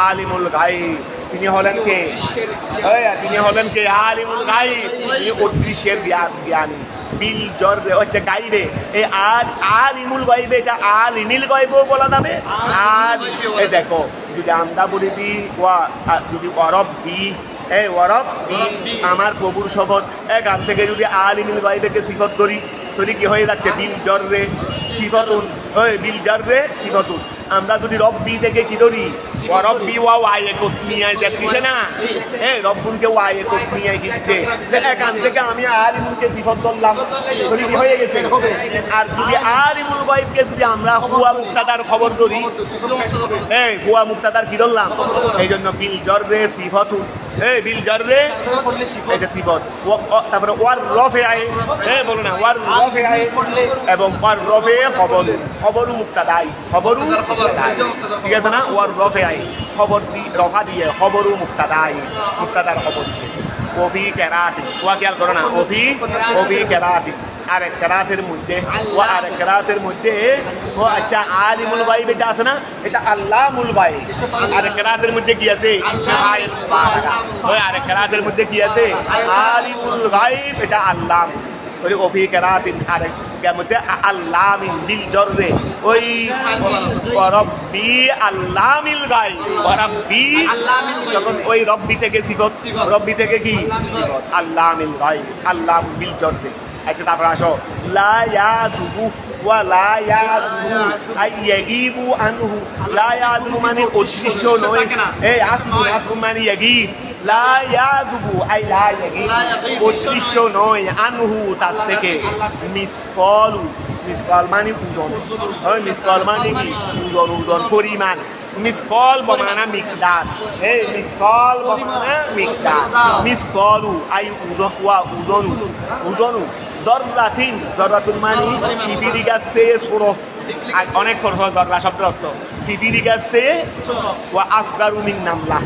আলিমুল গায়ব, তিনি হলেন কে, তিনি হলেন কে, আলিমুল গায়ব, তিনি অদৃশ্যের জ্ঞানী, বিল জর হচ্ছে গাইবে, এই আলিমুল গায়বে, এটা আলিমিল গায়বও বলা যাবে, আর এই দেখো যদি আমরা বলি দি, যদি ওয়ারব্বি, এই ওয়ারব্বি, আমার প্রভুর শপথ, এখান থেকে যদি আলিমিল গায়বেকে সিফত ধরি, তাহলে কি হয়ে যাচ্ছে, বিল জররে সিফতুন, ওই বিল জররে সিফতুন। আমরা যদি রব্বি থেকে কি ধরি, রব্বি ওয়া ওয়ায়ে কুসমিয়ায় দেখতেছে না, এই রব্বুনকে ওয়ায়ে কুসমিয়ায় দিতে, এখান থেকে আমি আলিমুলকে সিফত ধরলাম, তাহলে কি হয়ে গেছে। আর যদি আলিমুল গায়বকে যদি আমরা হুয়া মুক্তাদার খবর ধরি, এই হুয়া মুক্তাদার কি ধরলাম, এই জন্য বিল জররে সিফতুন, এই বিল জররে এটা সিফত, তারপরে ওয়ার রফে আয়ে, বলো না, ওয়ার রফে আয়ে, এবং ওয়ার রফে খবর, খবরু মুক্তাদাই, খবরু, ঠিক আছে না, ওয়ার রফে আয়ে, খবর রফা দিয়ে, খবরু মুক্তাদাই, মুক্তাদার খবর হিসেবে, ওফি কেরাতি, ওয়া খেয়াল করো না, ওফি কেরাতি, আর এক কেরাতের মধ্যে, ও আর এক কেরাতের মধ্যে, ও আচ্ছা, আলিমুল গায়ব এটা আছে না, এটা আল্লামুল গায়ব, আর এক কেরাতের মধ্যে কি আছে, ওই আর এক কেরাতের মধ্যে কি আছে, আলিমুল গায়ব, এটা আল্লাম, ওই ওফি কেরাতিন, আর এক মধ্যে আল্লামিন বিল জররে, ওই রব্বি আল্লামিল গায়ব, রব্বি, যখন ওই রব্বি থেকে সিফত, রব্বি থেকে কি আল্লামিল গায়ব, আল্লাম বিল জররে। আচ্ছা, তারপর আসো, লা ইয়াযুবু ওয়া লা ইয়াযু আই ইয়াগিবু আনহু, লা ইয়াযু মানে অদৃশ্য নয়, এই আসু মানে ইয়াগিব, লা ইয়াযুবু আই লা ইয়াগিব, অদৃশ্য নয়, আনহু, তার থেকে, মিসকালু, মিসকাল মানে ওজন, ওই মিসকাল মানে কি ওজন, ওজন পরিমাণ, মিসকাল বমানা মিকদার, এই মিসকাল বমানা মিকদার, মিসকালু আই ওজন, ওয়া ওজনু, ওজনু জররাতিন, জররাতুন মানে পিপিলি গাছ চেয়ে ছোট, অনেক ছোট জররা শব্দের অর্থ পিপিলি গাছ চেয়ে ও আসগারু মিন নামলা,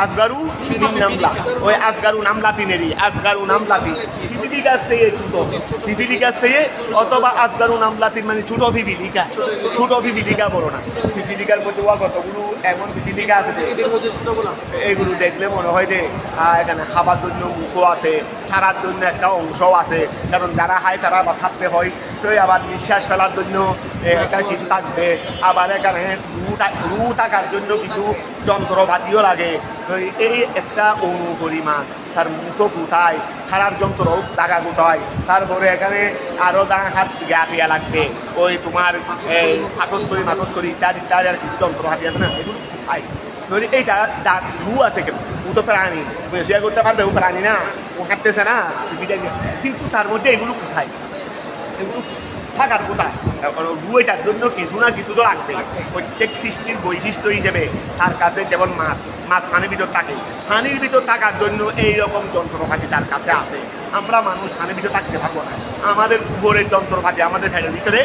আসগারু মিন নামলা, ওই আসগারু নামলাতিনেরই, আসগারু নামলাতিন পিপিলি গাছ চেয়ে ছোট, পিপিলি গাছ চেয়ে, অথবা আসগারু নামলাতিন মানে ছোট পিপিলিকা, ছোট পিপিলিকা বড় না। পিপিলিকার মধ্যে কতগুলো এমন পিপিলিকা আছে এইগুলো দেখলে মনে হয় যে এখানে খাবার জন্য মুখও আছে, ছাড়ার জন্য একটা অংশও আছে, কারণ যারা খায় তারা বাঁচাতে হয়, তো আবার নিঃশ্বাস ফেলার জন্য একটা কিছু থাকবে, আবার এখানে রু থাকার জন্য কিছু যন্ত্রপাতিও লাগে। তো এই একটা অনুপরিমাণ, তার মুখো কোথায়, ছাড়ার যন্ত্র টাকা কোথায়, তারপরে এখানে আরও হাত গাঁটিয়া লাগবে, ওই তোমার পাথরতরি মাথরতরি ইত্যাদি ইত্যাদি আর কিছু যন্ত্রপাতি আছে না, এগুলো কোথায়? এইটা রু আছে কেন, ও তো প্রাণী, যে করতে পারবে ও প্রাণী না, ও হাঁটতেছে না, কিন্তু তার মধ্যে এগুলো কোথায়, এগুলো থাকার কোথায়? রু এটার জন্য কিছু না কিছু তো লাগবে। প্রত্যেক সৃষ্টির বৈশিষ্ট্য হিসেবে তার কাছে যেমন মাছ, মাছ পানির ভিতর থাকে, পানির ভিতর থাকার জন্য এইরকম যন্ত্রপাতি তার কাছে আছে। আমরা মানুষ পানির ভিতর থাকতে পারবো না, আমাদের উপরের যন্ত্রপাতি আমাদের সাইডের ভিতরে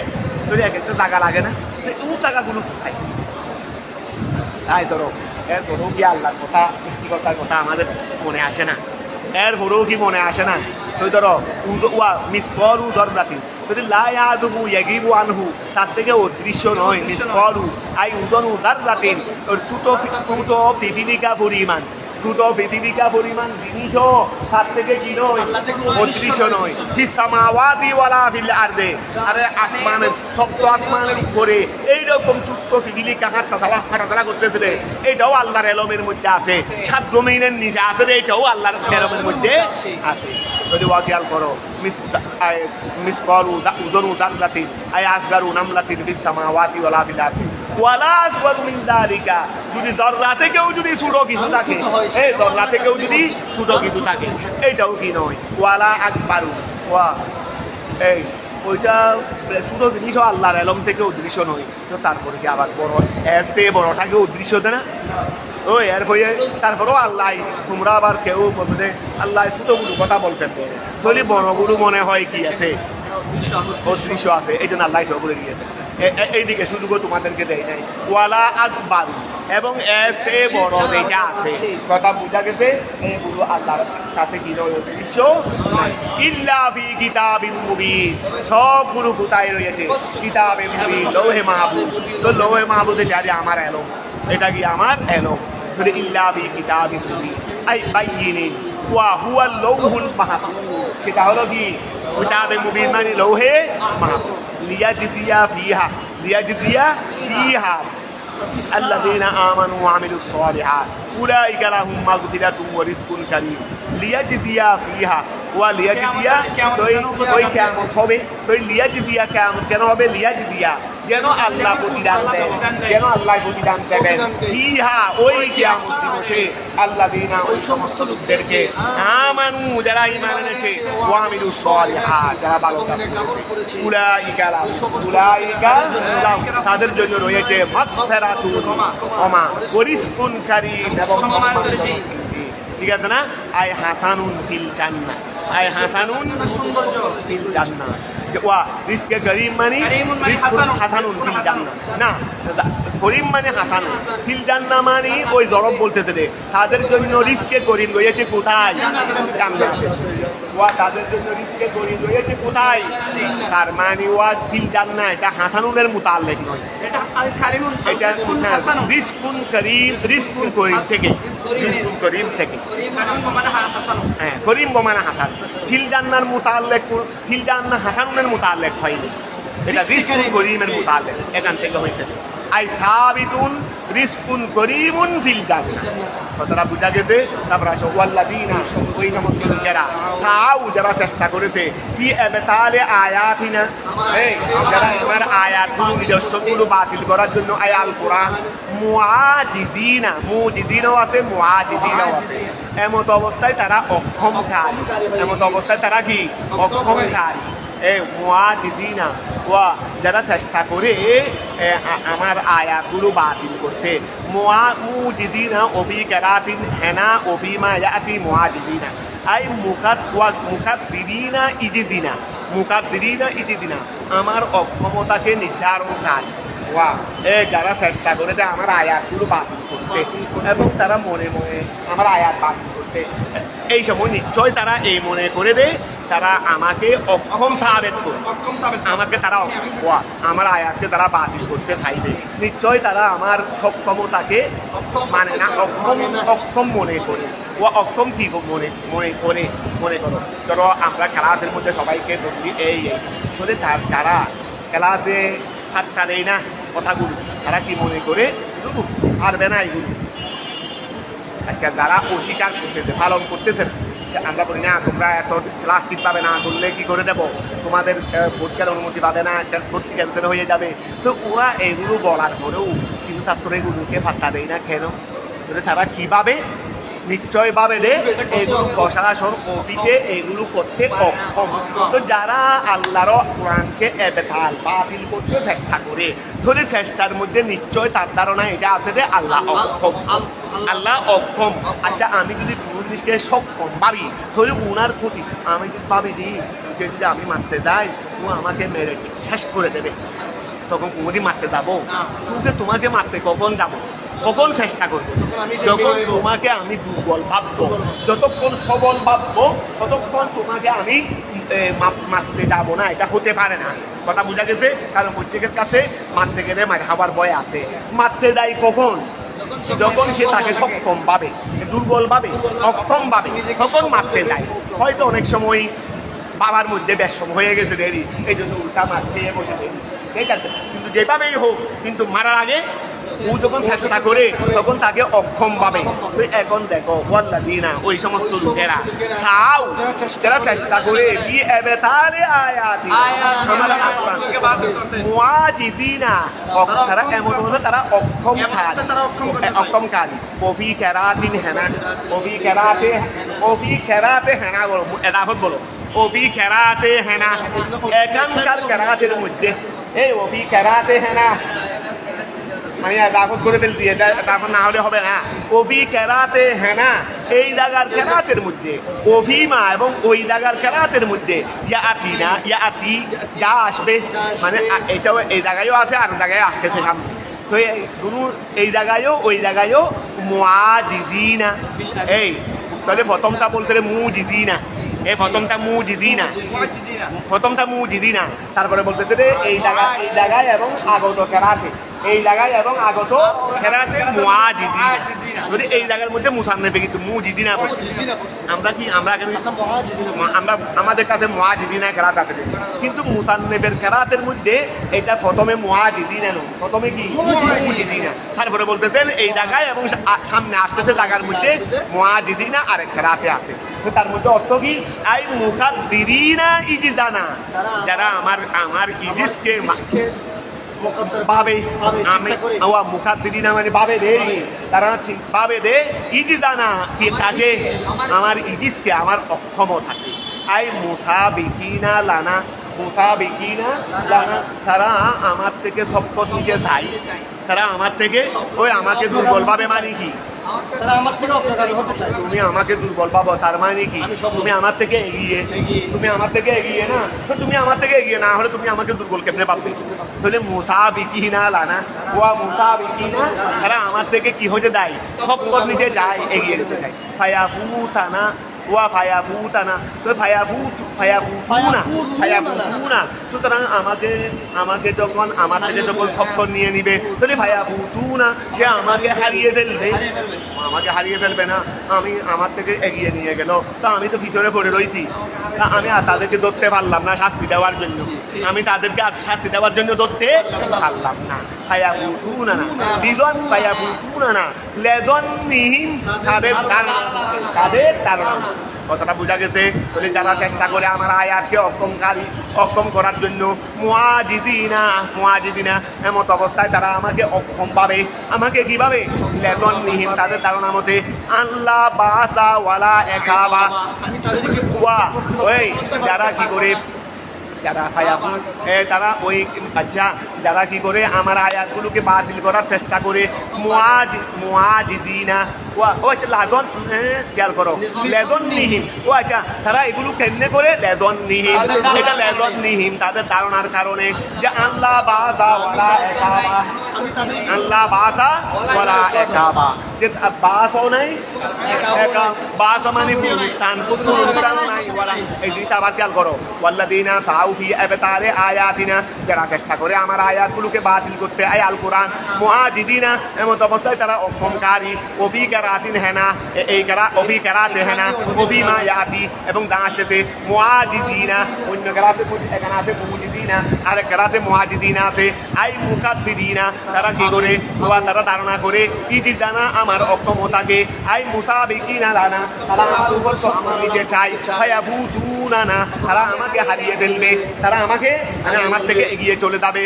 যদি এক একটা জায়গা লাগে না, ও জায়গাগুলো কোথায়? তাই ধরো এর ধরো কি আল্লাহর কথা, সৃষ্টিকর্তার কথা আমাদের মনে আসে না, এর হরেও কি মনে আসে না? তুই ধরো মিসকল উদররাতি, যদি লায়াদুবু ইয়াগিবু আনহু, তার থেকে অদৃশ্য নয়। মিসকলু আই উদন উদাররাতিন, ওর ছোট ছোট পিপিলিকা পরিমাণ, ছোট পিপিলিকা পরিমাণ জিনিসও তার থেকে কি নয়, অদৃশ্য নয়। ফিস সামাওয়াতি ওয়ালা ফিল আরদে, আরে আসমানের, সপ্ত আসমানের উপরে এইরকম ছোট্ট পিপিলিকা হাঁটাচলা করতেছে রে, এটাও আল্লাহর এলমের মধ্যে আছে। সাত জমিনের নিচে আছে রে, এটাও আল্লাহর এলমের মধ্যে আছে। যদি ওয়াকিয়াল করো মিসকল উদন উদাররাতিন আই আসগারু নামলাতিন ফিস সামাওয়াতি ওয়ালা ফিল আরদে ওয়ালা আসগারু মিন যালিকা, যদি জররা থেকেও যদি ছোট কিছু থাকে, এই জররা থেকেও যদি ছোট কিছু থাকে, এইটাও কি নয়। ওয়ালা আকবারু, ওয়া এই ওইটা ছোট জিনিসও আল্লাহর এলম থেকে উদ্দৃশ্য নয়, তো তারপরে কি আবার বড়, এর চেয়ে বড়টাকে উদ্দৃশ্য দেয় না? ও এর হয়ে তারপরেও আল্লাহ, তোমরা আবার কেউ বলবে আল্লাহ ছোটগুলো কথা বলতেন, তাহলে বড়গুলো মনে হয় কি আছে, অদৃশ্য আছে, এই জন্য আল্লাহ বলে দিয়েছে। এইদিকে সুযোগ তোমাদেরকে দেয় নাই। ওয়ালা আকবার, এবং এসে বড় যেটা আছে, কথা বোঝা গেছে, এইগুলো আল্লাহর কাছে কি নয়, অদৃশ্য ইল্লা ফি কিতাবিন মুবিন, সবগুলো কোথায় রয়েছে? কিতাবে মুবিন, লৌহে মাহফুজ। তো লৌহে মাহফুজে যারে আমার এলম, এটা কি আমার এলম, বলে ইল্লা ফি কিতাবিন মুবিন আই বাইয়িনিন ওয়া হুয়াল লাউহুল মাহফুজ, সেটা হলো কি কিতাবে মুবিন মানে লৌহে মাহফুজ। লিয়াজজিয়া ফিহা, লিয়াজজিয়া ফিহা আল্লাযীনা আমানু ওয়া আমিলুস সালিহাত উলাইকা লাহুম মাগফিরাতুম ওয়া রিজকুন কারীম। লিয়াজজিয়া ফিহা, ওয়া লিয়াজজিয়া, ওই কিয়ামত হবে, ওই লিয়াজজিয়া কিয়ামত কেন হবে? লিয়াজজিয়া, যেন আল্লাহ প্রতিদান দেন, যেন আল্লাহ প্রতিদান দেবেন। ফিহা, ওই কিয়ামত দিবসে, আল্লাযীনা, ওই সমস্ত লোকদেরকে, আমানু, যারা ঈমান এনেছে, ওয়া আমিলুস সালিহাত, যারা ভালো কাজ করেছে, উলাইকা লাহুম, তাদের জন্য রয়েছে মাগফিরাতুন ওয়া রিজকুন কারীম, এবং ঠিক আছে না? I হাসানুন feel Jannah, I হাসানুন feel জান্নাহ। ওয়া রিজকে করিম মানে রিজকুন হাসানুন ফিল জান্নাহ, না করিম মানে হাসানুন ফিল জান্নাহ মানে ওই জরব বলতেছে রে, তাদের জন্য রিজকে করিম রয়েছে কোথায়? জান্নাতে। ওয়া তাদের জন্য রিজকে করিম রয়েছে কোথায়? তার মানে ওয়া ফিল জান্নাহ, এটা হাসানুনের মুতাল্লিক নয়, এটা কারিমুন, এটা রিজকুন করিম, রিজকুন করিম থেকে, রিজকুন করিম থেকে, হ্যাঁ করিম মানে হাসান। ফিল জান্নাহর মুতাল্লিক, ফিল জান্নাহ হাসানুনের মুতাল্লিক হয়নি, এটা রিজকুন করিমের মুতাল্লিক, এখান থেকে হয়েছে। আই সাবিতুন রিজকুন করিমুন ফিল জান্নাহ, কথাটা বুঝা গেছে। তারপর আসো ওয়াল্লাযীনা, ওই সমস্ত লোকেরা, সাউ, যারা চেষ্টা করেছে, ফি ইবতালি আয়াতিনা, এই যারা আমার আয়াতগুলো, নিদর্শনগুলো বাতিল করার জন্য, আই আল কোরআন, মুআজিদিনা, মুজিদিনও আছে, মুআজিদিনও আছে, এমত অবস্থায় তারা অক্ষমকারী, এমত অবস্থায় তারা কি অক্ষমকারী। মুআজিদিনা, ওয়া যারা চেষ্টা করে আমার আয়াতগুলো বাতিল করতে, মুজিদিনা ওফি কেরাতিন হেনা ওফি মা ইয়াতি মুআজিদিনা, আই মুকাদ্দিরিনা ইজিদিনা আমার অক্ষমতাকে নির্ধারণকারী। ওয়া যারা চেষ্টা করে দেয় আমার আয়াতগুলো বাতিল করতে এবং তারা মনে মনে আমার আয়াত বাতিল করতে, এই সময় নিশ্চয় তারা এই মনে করে দেয় তারা আমাকে অক্ষম সাবেত করবে, আমাকে তারা আমার আয়াতকে তারা বাতিল করতে চাইবে। নিশ্চয় তারা আমার সক্ষমতাকে মানে না, অক্ষম মনে করে। ও অক্ষম কি মনে করো। ধরো আমরা ক্লাসের মধ্যে সবাইকে বলি এই ধরে যারা ক্লাসে ঠাট্টা দেয় না কথাগুলো, তারা কি মনে করে পারবে না এইগুলো। আচ্ছা, যারা অস্বীকার করতেছে, পালন করতেছে না, আমরা বলি না তোমরা এত ক্লাস ঠিকভাবে না করলে কি করে দেবো, তোমাদের ভর্তির অনুমতি পাবে না, ভর্তি ক্যান্সেল হয়ে যাবে। তো ওরা এগুলো বলার পরেও কিছু ছাত্র এগুলোকে পাত্তা দেয় না কেন? তারা কিভাবে নিশ্চয় ভাবে যে এগুলো প্রশাসন অফিসে এগুলো করতে অক্ষম। তো যারা আল্লাহর কোরআনকে এবেতাল বাতিল করতে চেষ্টা করে, তাহলে চেষ্টার মধ্যে নিশ্চয় তার ধারণা এটা আছে যে আল্লাহ অক্ষম। আচ্ছা, আমি যদি কোনো জিনিসকে সক্ষম ভাবি তাহলে ওনার ক্ষতি। আমি যদি ভাবি যদি আমি মারতে যাই ও আমাকে মেরে শেষ করে দেবে, তখন কোনোদিন মারতে যাবো? তোমাকে মারতে কখন যাবো, কখন চেষ্টা করবো? যখন তোমাকে আমি দুর্বল ভাববো, যতক্ষণ সবল ভাববো ততক্ষণ তোমাকে আমি মারতে যাবো না, এটা হতে পারে না। কথা বোঝা গেছে? কারণ প্রত্যেকের কাছে মারতে গেলে মার খাবার ভয় আছে। মারতে যাই কখন? যখন সে তাকে সক্ষম ভাবে, দুর্বল ভাবে, অক্ষম ভাবে, তখন মারতে যায়। হয়তো অনেক সময় বাবার মধ্যে ব্যসম হয়ে গেছে দেরি, এই জন্য উল্টা মার খেয়ে বসে দেরি, ঠিক আছে? কিন্তু যেভাবেই হোক, কিন্তু মারার আগে ও যখন চেষ্টা করে তখন তাকে অক্ষম ভাবে। এখন দেখো ওয়াল্লাযিনা, ওই সমস্ত লোকেরা চাও যারা চেষ্টা করে কি এবেতালে আয়াতি আমার মুআজিদিনা, তারা এমন হচ্ছে তারা অক্ষমকারী। কফি কেরাতিন হেনা, কফি কেরাতে হেনা বলো, এদাফত বলো, কফি কেরাতে হেনা, এখানকার কেরাতের মধ্যে এই কফি কেরাতে হেনা মানে দাফত করে ফেলছি, এটা দাফত না হলে হবে না। কফি কেরাতে হেনা, এই জায়গার কেরাতের মধ্যে অভিমা এবং ওই জায়গার কেরাতের মধ্যে ইয়াতি যা আসবে, মানে এটাও এই জায়গায়ও আছে আর জায়গায় আসতেছে সামনে। তো এই জায়গায়ও ওই জায়গায়ও মুআজিদিনা, এই তাহলে প্রথমটা বলছে মুজিদিনা, এই প্রথমটা মুজিদিনা, তারপরে বলতেছে এই জায়গায় এবং আগত কেরাতে, এই জায়গায় এবং আগত কেরাতে মুআজিদিনা। যদি এই জায়গার মধ্যে মুসান্নেফে কিন্তু মুজিদিনা বলছে, আমরা আমাদের কাছে মুআজিদিনা কেরাত আছে, কিন্তু মুসান্নেফের কেরাতের মধ্যে এটা প্রথমে মুআজিদিনা নয়, প্রথমে কি মুজিদিনা। তারপরে বলতেছেন এই জায়গায় এবং সামনে আসতেছে জায়গার মধ্যে মুআজিদিনা আরেক কেরাতে আছে। তার মধ্যে অর্থ কি? আই মুকাদ্দিরিনা ইজিজানা, যারা আমার ইজিজকে ভাবে, আমি মুকাদ্দিরিনা মানে ভাবে দে, তারা ভাবে দে ইজিজানা কি তাকে আমার ইজিজকে আমার অক্ষমতাকে। আই মুসাবিকিনা লানা, তারা আমার থেকে সবকত নিতে চাই, তারা আমার থেকে ওই আমাকে দুর্বল ভাবে, মানে কি তুমি আমাকে দুর্বল পাবো, তার মানে কি তুমি আমার থেকে এগিয়ে, না, তুমি আমার থেকে এগিয়ে না হলে তুমি আমাকে দুর্বল কেমনে পাবে? তাহলে মুসাবিকিনা লানা, মুসাবিকিনা, তারা আমার থেকে কি হতে দেয়, সবকত নিতে যায়, এগিয়ে নিতে চায়। ফায়াফুতানা ফায়াফুতানা, তো ফায়াফুতুনা, সুতরাং আমাকে যখন আমার থেকে যখন সবকত নিয়ে নিবে, তাহলে ফায়াফুতুনা, সে আমাকে হারিয়ে ফেলবে না। আমি আমার থেকে এগিয়ে নিয়ে গেল, তা আমি তো পিছনে পড়ে রয়েছি, তা আমি তাদেরকে ধরতে পারলাম না শাস্তি দেওয়ার জন্য, আমি তাদেরকে শাস্তি দেওয়ার জন্য ধরতে পারলাম না। ফায়াফুতুনা না লিজন, ফায়াফুতুনা না লিজন্নিহিম, তাদের ধারণা। কথাটা বোঝা গেছে? বলে যারা চেষ্টা করে আমার আয়াতকে অক্ষম করার জন্য, মুআজিদিনা এমত অবস্থায় তারা আমাকে অক্ষম পাবে। আমাকে কিভাবে? লিজন্নিহিম, তাদের ধারণা মতে, আল্লাহ বাসা ওয়ালা একাবা, ওই যারা কি করে, তারা ওই আচ্ছা যারা কি করে আমার আয়াতগুলোকে বাতিল করার চেষ্টা করে, মুআজিদিনা ও আচ্ছা লাজন খেয়াল করো লেজন নিহিম ও আচ্ছা তারা এগুলো কেমনে করে লেজন নিহিম এটা লেজন নিহিম তাদের ধারণার কারণে যে আল্লাহ বাসা ওয়ালা একাবা আল্লাহ বাসা ওয়ালা একাবা যে বাসও নাই একা বাস মানে পুনরুত্থান পুনরুত্থান নাই ওয়ালা এই জিনিসটা আবার খেয়াল করো ওয়াল্লাযিনা সাউ ফি আবতারি আয়াতিনা যারা চেষ্টা করে আমার আয়াতগুলোকে বাতিল করতে আয় আল কোরআন মুআজিদিনা এমন অবস্থায় তারা অক্ষমকারী ওফি কারাতিন হেনা এই কারা ওফি কারাতে হেনা ওফি মা ইয়াতি এবং দাঁড়াতে মুআজিদিনা অন্য কারাতে একানাতে মুআজিদিনা আর কারাতে মুআজিদিনা আছে আই মুকাদ্দিদিনা তারা কি করে তারা ধারণা করে ইজি জানা আমার অক্ষমতাকে আই মুসাবিকিনা লানা তারা আমার উপর সম্মান নিতে চায় ফায়াফুতুনা তারা আমাকে হারিয়ে ফেলবে তারা আমাকে মানে আমার থেকে এগিয়ে চলে যাবে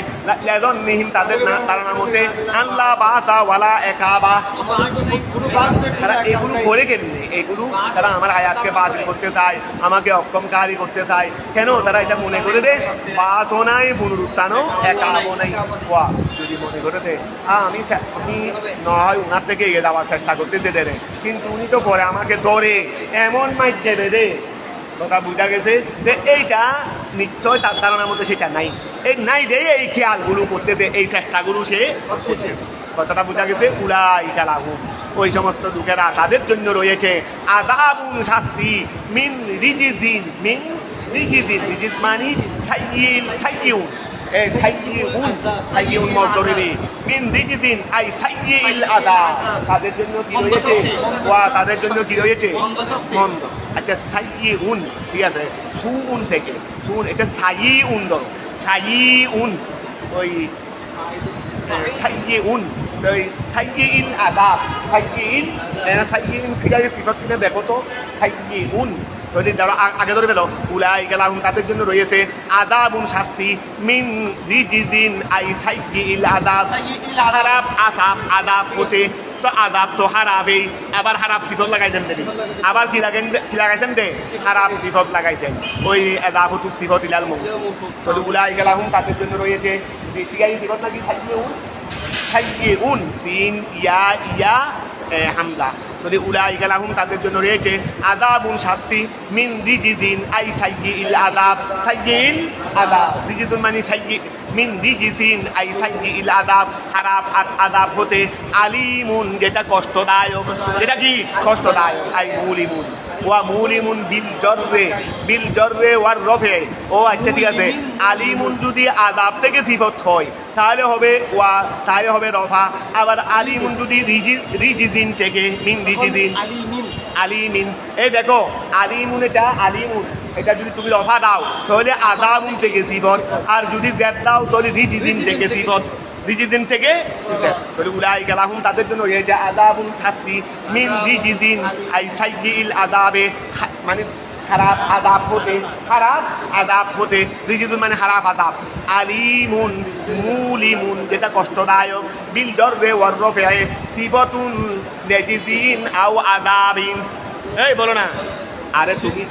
লেজন নিহিম তাদের ধারণা মতে আল্লাহ বাসা ওয়ালা একাবা তারা এগুলো করে কেমনে এগুলো তারা আমার আয়াতকে বাতিল করতে চায় আমাকে অক্ষমকারী করতে চায় কেন তারা এটা মনে করে দে বাসও নাই পুনরুত্থানও একাবও নাই যদি মনে করে দে আমি নয় ওনার থেকে এগিয়ে যাওয়ার চেষ্টা করতে যেতে রে কিন্তু উনি তো পরে আমাকে ধরে এমন মাইক দেবে রে কথা বুঝা গেছে যে এইটা নিশ্চয় তার ধারণার মধ্যে সেটা নাই এই নাই রে এই খেয়ালগুলো করতেছে এই চেষ্টাগুলো সে করতেছে কথাটা বোঝা গেছে উলাইকা লাহুম ওই সমস্ত লোকেরা তাদের জন্য রয়েছে আযাবুন শাস্তি মিন রিজিজিন রিজিজ মানে সাইয়্যুন এই সাইয়্যুন মজদুরি মিন রিজিজিন আই সাইয়্যিল আযাব তাদের জন্য কি রয়েছে তাদের জন্য কি রয়েছে মন্দ আচ্ছা সাইয়্যুন ঠিক আছে সুউন থেকে সুন এটা সাইয়্যুন ধরো সাইয়্যুন ওই সাইয়্যুন ওই সাইয়্যিল আযাব সাইয়্যিন সিগারে সিফাত কিনে দেখো তো সাইয়্যুন যদি যারা আগে ধরে পেল উলাইকা লাহুম তাদের জন্য রয়েছে আযাবুন শাস্তি মিন রিজিদিন আই সাইয়্যিল আযাব খারাপ আযাব হতে তো আযাব তো হারাবেই আবার খারাপ সিফত লাগাইছেন আবার কি লাগাইছেন দে খারাপ সিফত লাগাইছেন ওই আযাব তো সিফত ইলাল মউত তো উলাইকা লাহুম তাদের জন্য রয়েছে সিগারি সিফত নাকি সাইয়্যুন সিন ইয়া হামলা যদি উলাইকা লাহুম তাদের জন্য রয়েছে আযাবুন শাস্তি মিন রিজিদিন আই সাইয়্যিল আযাব রিজিদুন মানে মিন রিজিসিন আই সাইয়্যিল আযাব খারাপ আযাব হতে আলিমুন যেটা কষ্টদায়ক যেটা কি কষ্টদায়ক আই মুলিমুন বিল জররে ওয়ার রফে ও আচ্ছা ঠিক আছে আলিমুন যদি আযাব থেকে সিফত হয় তাহলে হবে রফা আবার আলিমুন যদি রিজিদিন থেকে মিন রিজিদিন আলিমিন এই দেখো আলিমুন এটা যদি তুমি রফা দাও তাহলে আযাবুন থেকে সিফত আর যদি জেদ দাও তাহলে রিজিদিন থেকে সিফত রিজিদিন থেকে উলাইকা লাহুম তাদের জন্য রয়েছে আযাবুন শাস্তি মিন রিজিদিন আই সাইয়্যিল আযাবে মানে খারাপ আযাব হতে রিজিদুন মানে খারাপ আযাব আলিমুন মুলিমুন যেটা কষ্টদায়ক বিল জররে ওয়ার রফে সিফাতুন লিজিদিন আও আযাবিন এই বলো না আরে তুমি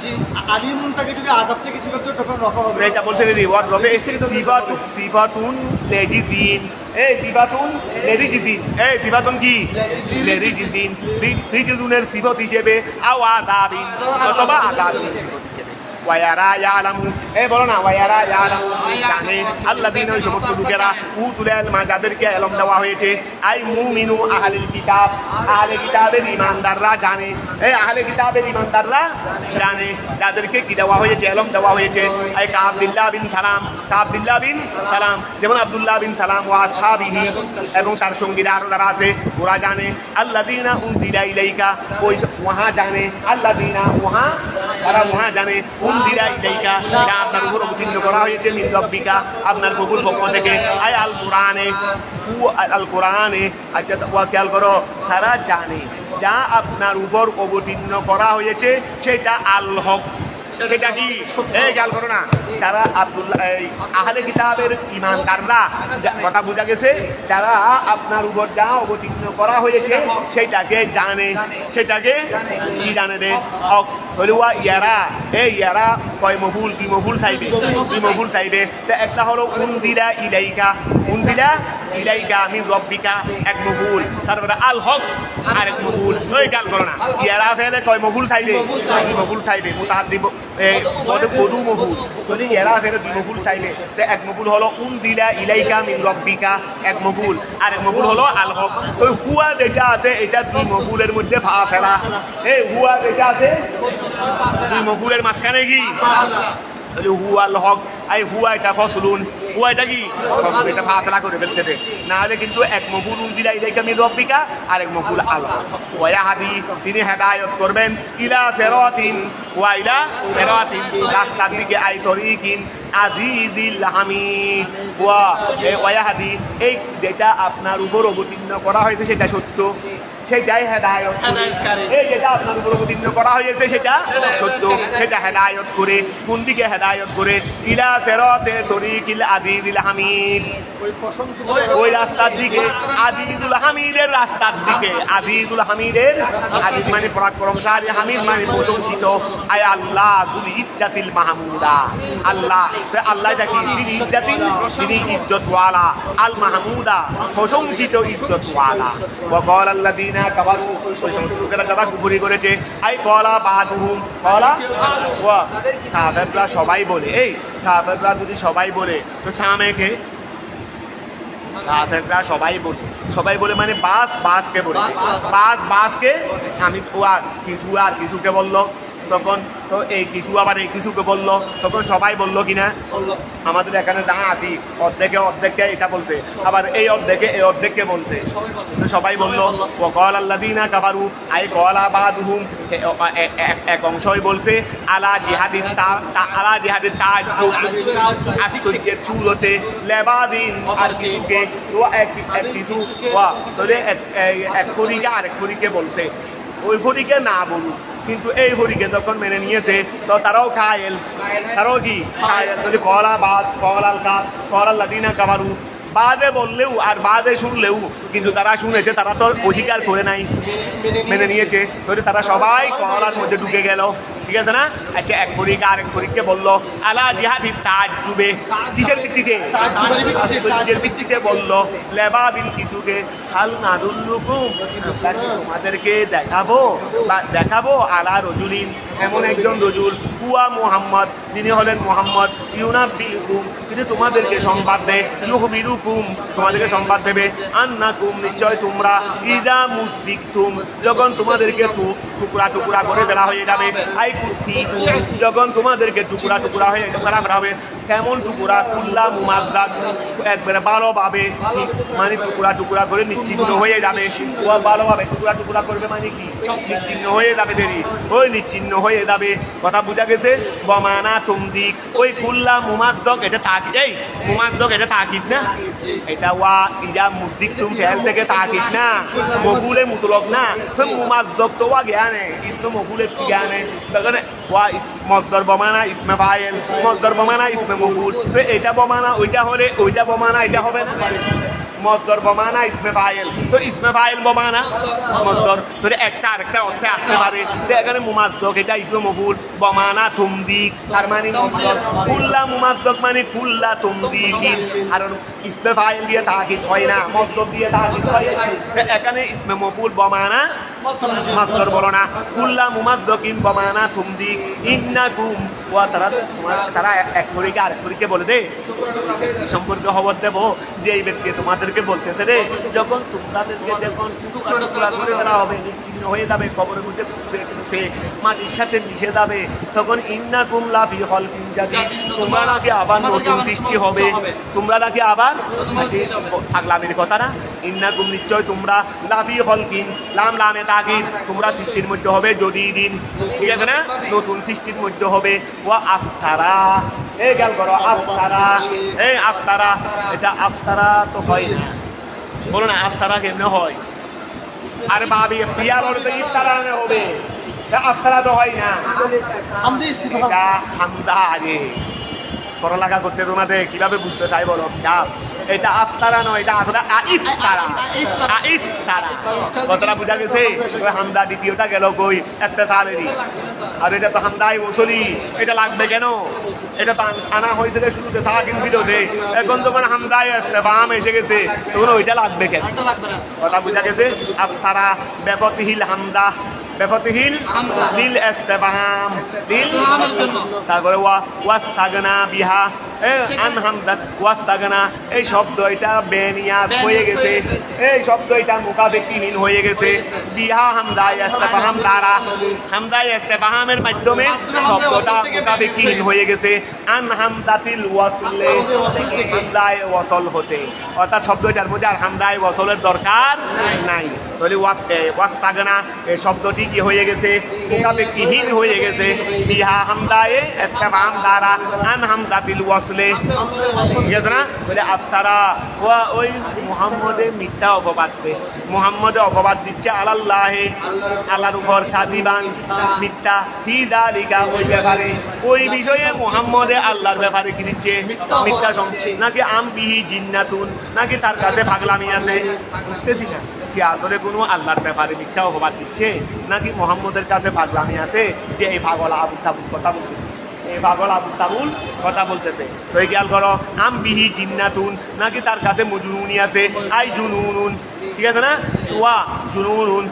আলিমুনটাকে যদি আযাব থেকে সিফাত করতে তখন রফা হবে এটা বলতে দিদি ওয়ার রফে এসে সিফাতুন লিজিদিন সিফাতুন কি লিজিদিন রিজিদুনের সিফত হিসেবে আও আযাবিন অথবা আযাবিন সিফত হিসেবে ওয়ায়ারা ইয়ালামু বলো না ওয়ায়ারা ইয়ালামু জানে আল্লাযীনা ওই সমস্ত লোকেরা উতুল ইলমা যাদেরকে ইলম দেওয়া হয়েছে আই মুমিনু আহলিল কিতাবের ঈমানদাররা জানে আহলে কিতাবের ঈমানদাররা জানে যাদেরকে কি দেওয়া হয়েছে ইলম দেওয়া হয়েছে আই আব্দুল্লাহ বিন সালাম যেমন আব্দুল্লাহ বিন সালাম ওয়া আসহাবিহি এবং তার সঙ্গীরা আরো যারা আছে ওরা জানে আল্লাযীনা উনদিলা ইলাইকা ওই ওহা জানে আল্লাযীনা ওহা জানে উনদিলা ইলাইকা যা আপনার উপর অবতীর্ণ করা হয়েছে মিন রাব্বিকা আপনার প্রভুর পক্ষ থেকে আয় আল কোরআনে আচ্ছা ওয়া খেয়াল করো তারা জানে যা আপনার উপর অবতীর্ণ করা হয়েছে সেটা আল হক সেটা কি এই খেয়াল করো না তারা আব্দুল্লাহ আহলে কিতাবের ঈমানদাররা কথা বোঝা গেছে তারা আপনার উপর যা অবতীর্ণ করা হয়েছে সেটাকে জানে সেটাকে কি জানে রে হক হলুয়া ইয়ারা এই ইয়ারা কয় মফুল কি মফুল চাইবে কি মফুল চাইবে তো একটা হলো উনদিরা ইলাইকা মিন রব্বিকা এক মফুল তারপরে আল হক আর এক মফুল ওই খেয়াল করো না ইয়ারা ফেলে কয় মফুল চাইবে কি মফুল চাইবে মুতাআদ্দিব বধু মফুল যদি ইয়ারা ফেলে দুই মফুল চাইবে তো এক মফুল হলো উনদিরা ইলাইকা মিন রব্বিকা এক মফুল আর এক মফুল হলো আল হক ওই হুয়া যেটা আছে এটা দুই মফুলের মধ্যে ফাসলা এই হুয়া যেটা আছে দুই মফুলের মাঝখানে কি হুয়া আল হক আই হুয়া এটা ফসলুন হুয়া এটা কি এটা ফাসলা করে ফেলতে দে না হলে কিন্তু এক মফুল উনদিরা ইলাইকা মিন রব্বিকা আর এক মফুল আল হক ওয়া হাদি তিনি হেদায়েত করবেন ইলা সিরাতিন ওয়া ইলা সিরাতিন রাস্তার দিকে আই তরিকিন আজিজিল হামিদ ওয়া হাদি এই যেটা আপনার উপর অবতীর্ণ করা হয়েছে সেটা সত্য সেটাই হেদায়েত এই যেটা আপনার উপর অবতীর্ণ করা হয়েছে সেটা সত্য সেটা হেদায়েত করে কোন দিকে হেদায়েত করে ইলা সিরাতে তরিকিল আজিজিল হামিদ ওই রাস্তার দিকে আজিজুল হামিদের রাস্তার দিকে আজিজুল হামিদের আজিজ মানে পরাক্রমশালী হামিদ মানে প্রশংসিত আয় আল্লাহ দুল ইজ্জাতিল মাহমুদা আল্লাহ আল্লাহ কি তিনি ইজ্জাতিন তিনি ইজ্জতওয়ালা আল মাহমুদা প্রশংসিত ইজ্জতওয়ালা ওয়া ক্বালা আল্লাযিনা কাফারু ওই সমস্ত লোকেরা যারা কুফরি করেছে আই ক্বালা বাদুহুম ক্বালা ওয়া কাফেররা সবাই বলে এই কাফেররা যদি সবাই বলে তো সামেকে কাফেররা সবাই বলে মানে বাসকে বলে বাসকে আমি আর কিছুকে বললো তখন তো এই কিছু আবার এই কিছুকে বললো তখন সবাই বললো কিনা আমাদের এখানে যা আছি অর্ধেককে এটা বলছে আবার এই অর্ধেককে বলছে সবাই বললো ওয়াকাল আল্লাযিনা কাফারু আই ক্বালা বাদুহুম এক অংশই বলছে আলা জিহাদিন আজকের সূরতে লেবাদিন আর কিছুকে এক ফরিকে আরেক ফরিকে বলছে ওই ফরিকে না বলুক কিন্তু এই হরিকে যখন মেনে নিয়েছে তো তারাও খায়েল তারাও কি খায়েল যদি কলাল্লাযিনা কাফারু বাদে বললেও আর বাদে শুনলেও কিন্তু তারা শুনেছে তারা তো অস্বীকার করে নাই মেনে নিয়েছে তাহলে তারা সবাই কলার মধ্যে ঢুকে গেল ঠিক আছে না আচ্ছা এক ফরিক আরেক ফরিককে বললো আলা জিহাদি তাজ্জুবে কিসের ভিত্তিতে ভিত্তিতে বললো লেবাবিল কিছুকে হাল নাদুল্লুকুম তোমাদেরকে দেখাবো আলা রজুলিন এমন একজন রজুল হুয়া মুহাম্মদ যিনি হলেন মুহাম্মদ ইউনাব্বিউকুম তিনি তোমাদেরকে সংবাদ দেয় ইউখবিরুকুম তোমাদেরকে সংবাদ দেবে আন্নাকুম নিশ্চয় তোমরা ইদা মুসদিকতুম যখন তোমাদেরকে টুকরা করে দেওয়া হয়ে যাবে আই কুতি যখন তোমাদেরকে টুকরা হয়ে করা হবে কেমন টুকরা কুল্লা মুমাজ্জাদ একবারে ভালোভাবে মানে টুকরা করে নিশ্চিহ্ন হয়ে যাবে ও ভালোভাবে টুকরা করবে মানে কি নিশ্চিহ্ন হয়ে যাবে দেরি ওই নিশ্চিহ্ন হয়ে যাবে কথা বোঝা গেছে বমানা তুমদিক ওই কুল্লা মুমাজ্জক এটা তাকিদ এই মুমাজ্জক এটা তাকিদ না এটা ওয়া ইজা মুসদিক তুম ফেল থেকে তাকিদ না মফুলে মুতলক না তো মুমাজ্জক তো ওয়া জ্ঞানে ইসমে মফুলে জ্ঞানে মানে ওয়া মসদর বমানা ইসমে ফাইল মসদর বমানা ইসমে মফুল তো এটা বমানা ওইটা হলে ওইটা বমানা এটা হবে না মসদর বমানা ইসমে ফাইল তো ইসমে ফাইল বমানা মসদর ধরে একটা আরেকটা অর্থে আসতে পারে তো এখানে মুমাজ্জক এটা ইসমে মফুল বমানা তুমদিক তার মানে মসদর কুল্লা মুমাজ্জক মানে কুল্লা তুমদিক আর ইসমে ফাইল দিয়ে তাকিদ হয় না মসদর দিয়ে তাকিদ হয় এখানে ইসমে মফুল বমানা মসদর বলো না কুল্লা মুমাজ্জকিন বমানা তুমদিক ইন্নাকুম ওয়া তারা এক ফরিকে আরেক ফরিকে বলে দে সম্পর্কে খবর দেবো যে এই ব্যক্তি তোমাদেরকে বলতেছে রে যখন তোমাদেরকে যখন টুকরা করে দেওয়া হবে নিশ্চিহ্ন হয়ে যাবে কবরের মধ্যে সে মাটির সাথে মিশে যাবে তখন ইন্নাকুম লাফি খালকিন জাদীদ তোমরা নাকি আবার নতুন সৃষ্টি হবে তোমরা নাকি আবার থাকলামের কথা না ইন্নাকুম নিশ্চয় তোমরা লাফি খালকিন লামে তাকিদ তোমরা সৃষ্টির মধ্যে হবে যদি দিন ঠিক আছে না নতুন সৃষ্টির মধ্যে হবে ওয়া আফতারা এই খেয়াল করো আফতারা এটা আফতারা তো হয় না বলো না আফতারা কেমনে হয় আরে বাবি ইফতিয়ার হলে তো ইফতারা হবে আফতারা তো হয় না, হামদা ইস্তিফহাম। এটা হামজা আগে পড়ালেখা করতে তোমাদের কিভাবে বুঝতে চাই বলো? কিতাব এটা আফতারা নয়, এটা আসলে আইফতারা। আইফতারা কথাটা বুঝা গেছে? ওই হামদা দ্বিতীয়টা গেল কই একটা সারেরই, আর এটা তো হামদাই ওসলি, এটা লাগবে কেন? এটা তো আনা হয়েছিল শুরুতে সাকিন বিরোধে, এখন তো মানে হামদাই আসছে বাম এসে গেছে, তখন ওইটা লাগবে কেন? কথা বুঝা গেছে? আফতারা বেফতিহিল হামদা, বেফতিহিল লিল ইস্তিফহাম, লিল তারপরে ওয়াস্তাগনা বিহা আন হামদা ওয়াস্তাগনা, এই শব্দ এটা বেনিয়াস হয়ে গেছে, এই শব্দ এটা মুকাবিকিহীন হয়ে গেছে বিহা হামদা ইস্তিফহাম দ্বারা, হামদা ইস্তিফহামের মাধ্যমে শব্দটা মুকাবিকিহীন হয়ে গেছে আন হামদাতিল ওয়াসলে, হামদায় ওয়াসল হতে, অর্থাৎ শব্দটার মধ্যে আর হামদায় ওয়াসলের দরকার নাই। তাহলে ওয়াস্তাগনা এই শব্দটি কি হয়ে গেছে? মুকাবিকিহীন হয়ে গেছে বিহা হামদায়ে ইস্তিফহাম দ্বারা আন হামদাতিল ওয়াসলে, ঠিক আছে না? বলে আফতারা ওই মুহাম্মদে মিথ্যা অপবাদ দে, মুহাম্মদে অপবাদ দিচ্ছে আলাল্লাহে, আল্লাহর উপর কাযিবান মিথ্যা, ফি যালিকা ওই ব্যাপারে, ওই বিষয়ে মুহাম্মদে আল্লাহর ব্যাপারে কি দিচ্ছে? মিথ্যা শুনছে, নাকি আম বিহি জিন্নাতুন, নাকি তার কাছে পাগলামি আছে? বুঝতেছি না কি আসলে কোনো আল্লাহর ব্যাপারে মিথ্যা অপবাদ দিচ্ছে, নাকি মুহাম্মদের কাছে পাগলামি আছে যে এই পাগল আবু তাবুল কথা বলতে, এই পাগল আবু তাবুল কথা বলতেছে। তো এই খেয়াল করো, আম বিহি জিন্নাতুন, নাকি তার কাছে মজনুনি আছে, আই জুনুনুন, ঠিক আছে না? ওয়া জুনুনুন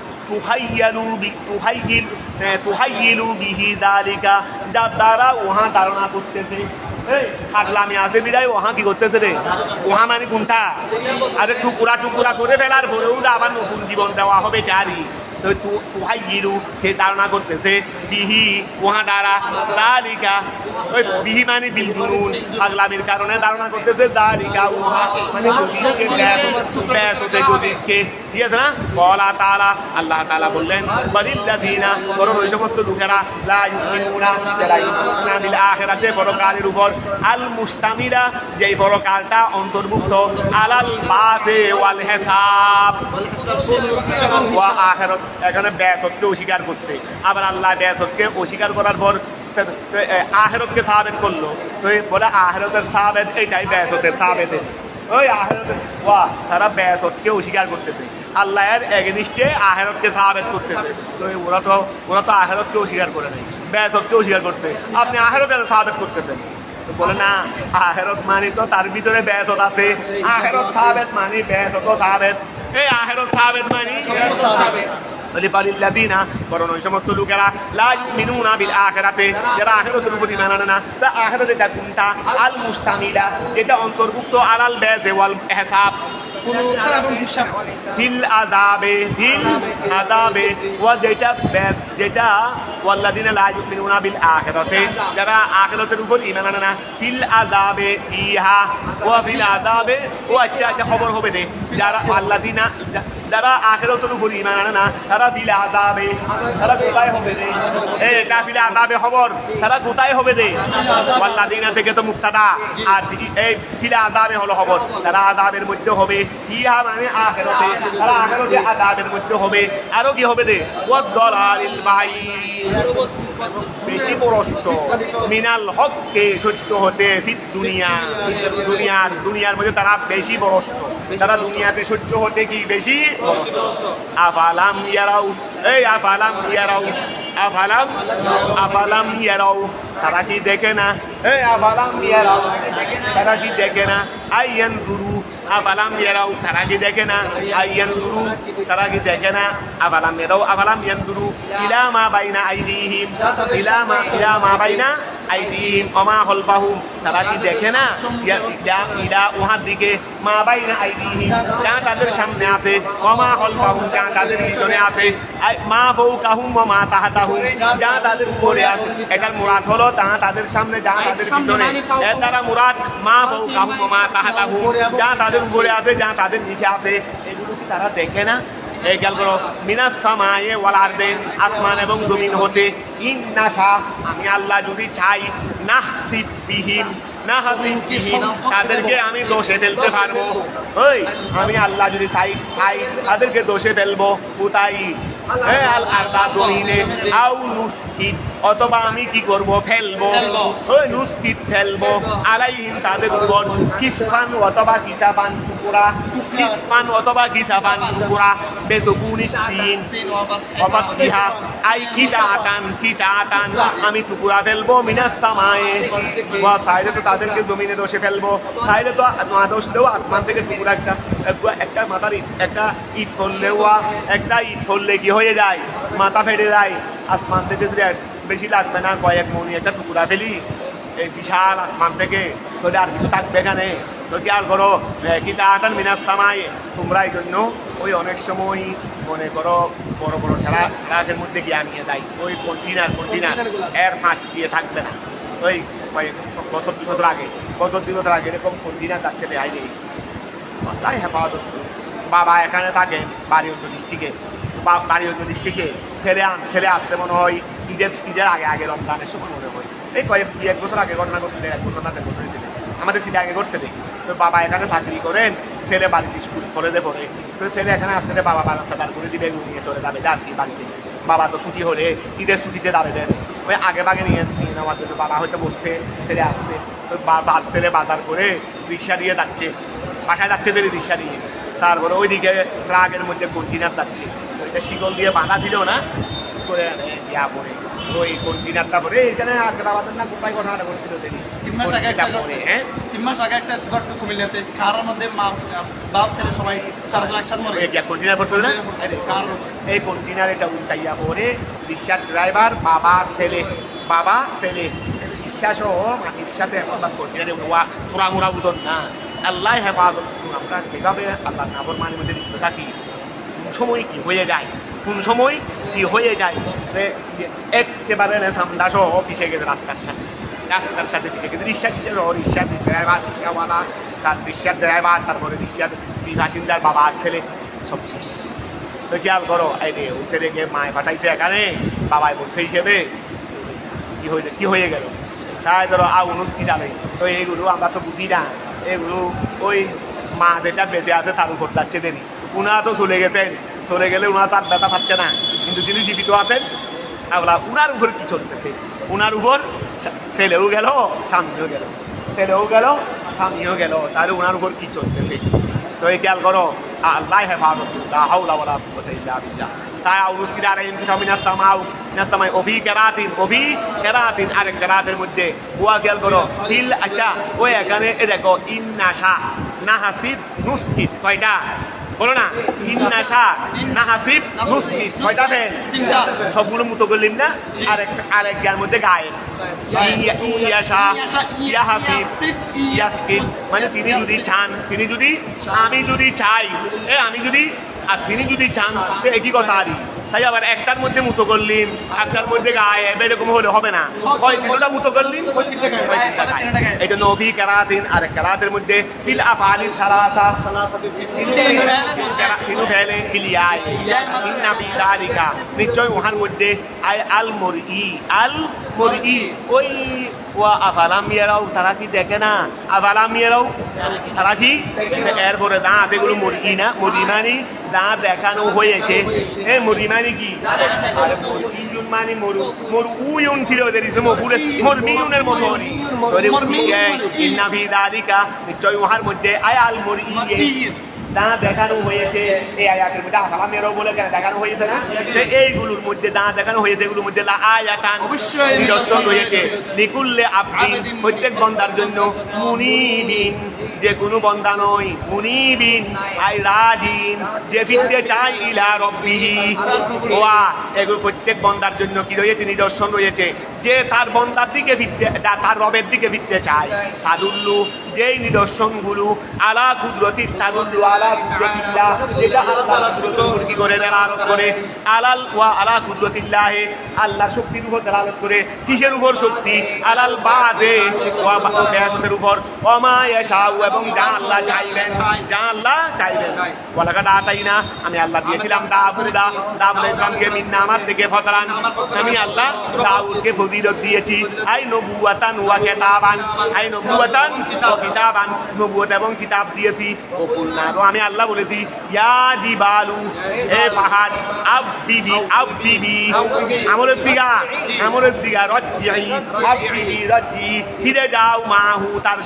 তুহাইয়িলু বিহি যালিকা, যার দ্বারা উহা ধারণা করতেছে পাগলামি আছে বিদায় উহা কি করতেছে রে? উহা মানে কোনটা? আরে টুকুরা টুকুরা করে ফেলার পরেও আবার নতুন জীবন দেওয়া হবে চারি, তো তুহাইয়িলু সে ধারণা করতেছে বিহি উহা দ্বারা যালিকা, ওই বিহি মানে বিল জুনুন পাগলামির কারণে ধারণা করতেছে, যালিকা উহা মানে গতিকে ব্যাসতে গতিকে, ঠিক আছে না? বলা তাআলা আল্লাহ তাআলা বললেন বালিল্লাযিনা, বরং ওই সমস্ত লোকেরা লা ইউমিনুনা যারা ইউমিনুনা বিল আখিরাতে পরকালের উপর, আল মুস্তামিলা যেই পরকালটা অন্তর্ভুক্ত, আলাল বাসে ওয়াল হিসাব ওয়া আখিরাত, এখানে ব্যাসতকে অস্বীকার করছে, আবার আল্লাহ ব্যাসতকে অস্বীকার করার পর আখিরাতকে সাবেত করলো, তো বলে আখিরাতের সাবেত এইটাই ব্যাসতের সাবেত, ওই আখিরাতের ওয়া তারা ব্যাসতকে অস্বীকার করতেছে, আল্লাহর এগেনিস্টে আখিরাতকে সাবেত করতেছে। তো ওরা তো আখিরাতকে অস্বীকার করে নাই, ব্যাসতকে অস্বীকার করছে, আপনি আখিরাতের সাবেত করতেছেন। বলে না, আখিরাত মানে তো তার ভিতরে ব্যাসত আছে, আখিরাত সাবেত মানে ব্যাসত সাবেত, এই আখিরাত সাবেত মানে বালিল্লাযিনা, বরং ওই সমস্ত লোকেরা লা ইউমিনুনা বিল আখিরাতে, যারা আখিরাতের উপর ঈমান আনে না, তা আখিরাতে এটা কোনটা? আল মুস্তামিলা, যেটা অন্তর্ভুক্ত আলাল বাসি ওয়াল হিসাব, ফিল আযাবে ওয়া যেটা ওয়াল্লাযিনা লা ইউমিনুনা বিল আখিরাতে, যারা আখিরাতের উপর ঈমান আনে না, ফিল আযাবে ফিহা ওয়া ফিল আযাবে, ও আচ্ছা খবর হবে দে, যারা আল্লাযিনা যারা আখিরাতের উপর ঈমান আনে না, তারা ফিল আযাবে, তারা কোথায় হবে দে? এটা ফিল আযাবে খবর, তারা কোথায় হবে দে? ওয়াল্লাযিনা থেকে তো মুক্তাদা, আর এই ফিল আযাবে হলো খবর, তারা আযাবের মধ্যে হবে, ফিহা মানে আখিরাতে, তারা আখিরাতে আযাবের মধ্যে হবে, আরো কি হবে দে? ওয়াদ-দালালিল বাঈদ, বেশি প্রশস্ত, মিনাল হককে সত্য হতে, ফিদ দুনিয়ার মধ্যে তারা বেশি প্রশস্ত, তারা দুনিয়াতে সত্য হতে কি বেশি? আফালাম ইয়ারাউ, এই আফালাম ইয়ারাউ, তারা কি দেখে না? এই আফালাম ইয়ারাউ, তারা কি দেখে না? আইয়ান দুরু, আফালাম ইয়ারাউ, তারা কি দেখে না? আইয়ান দুরু, তারা কি দেখে না? আফালাম ইয়ারাউ, আফালাম ইয়ানদুরু ইলা মা বাইনা আইদিহিম, ইলা মা বাইনা আইদিহিম ওয়া মা খালফাহুম, তারা কি দেখে না? ইলা উহার দিকে, মা বাইনা আইদিহিম যা তাদের সামনে আছে, ওয়া মা খালফাহুম যা তাদের পিছনে আছে, মা ফাওকাহুম ওয়া মা তাহতাহুম যা তাদের উপরে আছে। এটার মুরাদ হলো তাদের সামনে যা তাদের পিছনে, এর দ্বারা মুরাদ মা ফাওকাহুম ওয়া মা তাহতাহুম যা তাদের উপরে আছে, যা তাদের নিচে আছে, এগুলো কি তারা দেখে না? এই খেয়াল করো, মিনাস সামায়ে ওয়াল আরদে, আসমান এবং জমিন হতে, ইন্নাশা আমি আল্লাহ যদি চাই, নাহসিব বিহিম তাদেরকে আমি দোষে ফেলতে পারবো, ওই আমি আল্লাহ যদি চাই তাদেরকে দোষে ফেলবো, কোথায়? আল আরদা জমিনে আউ নুসকিত অথবা আমি কি করব ফেলবো ওই নুসকিত ফেলবো আলাইহিম তাদের উপর কিসফান অথবা কিসাফান টুকরা কিসফান অথবা কিসাফান টুকরা বেসুকুনিস সিন অবাকিহা আই কিসাতান আমি টুকরা ফেলবো মিনাস সামায়ে ওয়া সাইরে তো তাদেরকে জমিনে দোষে ফেলবো সাইরে তো না দোষ দেও আসমান থেকে টুকরা একটা মাথার একটা ইট ফললেও একটা ইট ফললে কি হয়ে যায় মাথা ফেটে যায় আসমান থেকে বেশি লাগবে না কয়েক মনি একটা টুকরা ফেলি এই বিশাল আসমান থেকে তোদের আর কিছু থাকবে এখানে তো কি আর করো কিতাতান মিনাস সামায়ে তোমরা এই জন্য ওই অনেক সময় মনে করো বড় বড় ট্রাকের মধ্যে গিয়ে নিয়ে যায় ওই কন্টেনার এর ফাঁস দিয়ে থাকবে না ওই গত 2 বছর আগে এরকম কন্টেনার যাচ্ছে দেখাই নেই তাই হেফাজত বাবা এখানে থাকেন বাড়িগঞ্জ ডিস্ট্রিক্টে ছেলে আসতে মনে হয় ঈদের আগে রমজানের সময় মনে হয় এই এক বছর আগে ঘটনা করছিল 1 বছর না 1 বছর আমাদের সিটে আগে করছে তো বাবা এখানে চাকরি করেন ছেলে বাড়িতে স্কুল কলেজে পড়ে তো ছেলে এখানে আসলে বাবা বাজার সাদার করে দিবে নিয়ে চলে যাবে যাচ্ছি বাড়িতে বাবা তো ছুটি হলে ঈদের ছুটিতে যাবে দেন ওই আগে বাগে নিয়ে নেওয়ার জন্য বাবা হয়তো বলছে ছেলে আসছে ছেলে বাজার করে রিক্সা দিয়ে যাচ্ছে বাসায় যাচ্ছে রিক্সা দিয়ে তারপরে ওইদিকে ট্রাকের মধ্যে কন্টেনার যাচ্ছে ওইটা শিকল দিয়ে বাঁধা ছিল না করে ইয়া পরে ওই কন্টেনারটা পরে এখানে আগ্রাবাদের না কোথায় ঘটনাটা করছিল তিনি 3 মাস আগে একটা ঘটছে কুমিল্লাতে কারের মধ্যে বাপ ছেলে সবাই 4 জন একসাথে মরে গেছে কন্টেনার পড়ছিল না এই কন্টেনার এটা উল্টাইয়া পরে রিক্সার ড্রাইভার বাবা ছেলে রিক্সা সহ মাটির সাথে এখন কন্টেনারে পুরা মুরা উদন না আল্লাহ হেফাজত আমরা যেভাবে আল্লাহ নাফরমানির মধ্যে লিপ্ত থাকি কোন সময় কি হয়ে যায় সে একেবারে সামনা সহ অফিসে গেছে রাস্তার সাথে পিছিয়ে গেছে রিক্সার রিক্সাওয়ালা তার রিক্সার ড্রাইভার তারপরে রিক্সার বাসিন্দার বাবা ছেলে সব শেষ তো খেয়াল করো এই রে ওই ছেলেকে মায় পাঠাইছে এখানে বাবাই বলছে হিসেবে কি হয়ে গেল তাই ধরো আউনুস্কি জানে তো এইগুলো আমরা তো বুঝি না এগুলো ওই মা যেটা বেঁচে আছে তার উপর যাচ্ছে দেরি উনারা তো চলে গেলে উনারা তার ব্যথা পাচ্ছে না কিন্তু যিনি জীবিত আছেন উনার উপর কি চলতেছে উনার উপর ছেলেও গেল স্বামীও গেল তাহলে উনার উপর কি চলতেছে তো এই খেয়াল করো আল্লাহ হেফাজত লা হাওলা ওয়ালা কুওয়াতা ইল্লা বিল্লাহ তাই আউনুস্কি আলাইহিম মিনাস সামাই ওফি কেরাতিন আরেক কেরাতের মধ্যে ওয়া খেয়াল করো ফিল আচ্ছা ওই এখানে দেখো ইন্নাশা নাহাসিব নুসকিত কয়টা বলো না ইন্নাশা নাহাসিব নুসকিত কয়টা ফেল সবগুলো মুতো করলিম না আরেক জ্ঞান মধ্যে গায়ে ইয়াশা ইয়াহাসিব ইয়াসকিত মানে তিনি যদি আমি যদি চাই আর তিনি যদি চান একই কথা আরই তাই আবার একটার মধ্যে মুতো করলিম একটার মধ্যে গায়ে এরকম হলে হবে না কয়টা মুতো করলিম এই জন্য অভি কেরাতিন আর কেরাতের মধ্যে ফিল আফআলি সালাসা তিনু ফেলে ফিলিয়ায় ইন্না বিশারিকা নিশ্চয় উহার মধ্যে আল মরই ওই ওয়া আফালাম ইয়ারাও তারা কি দেখে না তারা কি এরপরে দাঁত এগুলো মরি মানে দাঁত দেখানো হয়েছে মরিমানি কি মানে উয়ুন ছিল ওদের মরমিউনের মতো নিশ্চয় উহার মধ্যে আয়াল মরি দাঁত দেখানো হয়েছে এই আয়াতের মধ্যে আসালামেরও বলে দেখানো হয়েছে না এইগুলোর মধ্যে দাঁত দেখানো হয়েছে এগুলোর মধ্যে আয়াতান নিদর্শন রয়েছে লিকুল্লে আব্দিন প্রত্যেক বন্দার জন্য মুনিবিন যে কোনো বন্দা নয় মুনিবিন আই রাজিন যে ফিরতে চাই ইলা রব্বিহি ওয়া এগুলো প্রত্যেক বন্দার জন্য কি রয়েছে নিদর্শন রয়েছে যে তার বন্দার দিকে ফিরতে তার রবের দিকে ফিরতে চায় তাদুল্লু যেই নিদর্শনগুলো আলা কুদরতি তাদুল্লু আলা কুদরতিল্লাহ যেটা আল্লাহর কুদরত করে দেলালত করে আলাল ওয়া আলা কুদরতিল্লাহ আল্লাহর শক্তির উপর দেলালত করে কিসের উপর শক্তি আলাল বাযে ওয়া বায়াতের উপর ওমা ইয়াশাউ এবং যা আল্লাহ চাইবেন ওয়ালাকাদ আতাইনা আমি আল্লাহ দিয়েছিলাম দাউদ ইসলামকে মিন্না আমার থেকে ফতরান আমি আল্লাহ দাউদকে ফজিলত দিয়েছি আই নবুওয়াতান ওয়া কিতাবান কিতাবান নবুয়ত এবং কিতাব দিয়েছি ও কুলনা তো আমি আল্লাহ বলেছি ইয়া জিবালু হে পাহাড় আব্বিবি আমলের সিগা রজ্জি রজ্জি ফিরে যাও মাহু তার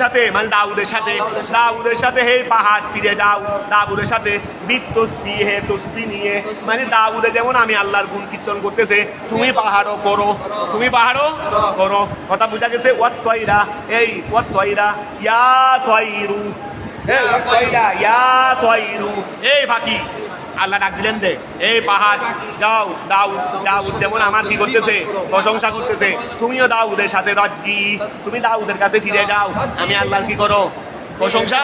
সাথে মানে দাউদের সাথে হে পাহাড় ফিরে যাও দাউদের সাথে বিতসবি হে তসবি নিয়ে মানে দাউদে যেমন আমি আল্লাহর গুণ কীর্তন করতেছে তুমি পাহাড়ও করো কথা বুঝা গেছে ওয়াত তয়রা ইয়া তয়রু এই ফাঁকি আল্লাহ ডাক দিলেন দে এই পাহাড় যাও দাউদ যেমন আমার কি করতেছে প্রশংসা করতেছে তুমিও দাউদের সাথে রজ্জি তুমি দাউদের কাছে ফিরে যাও আমি আল্লাহর কি করো প্রশংসা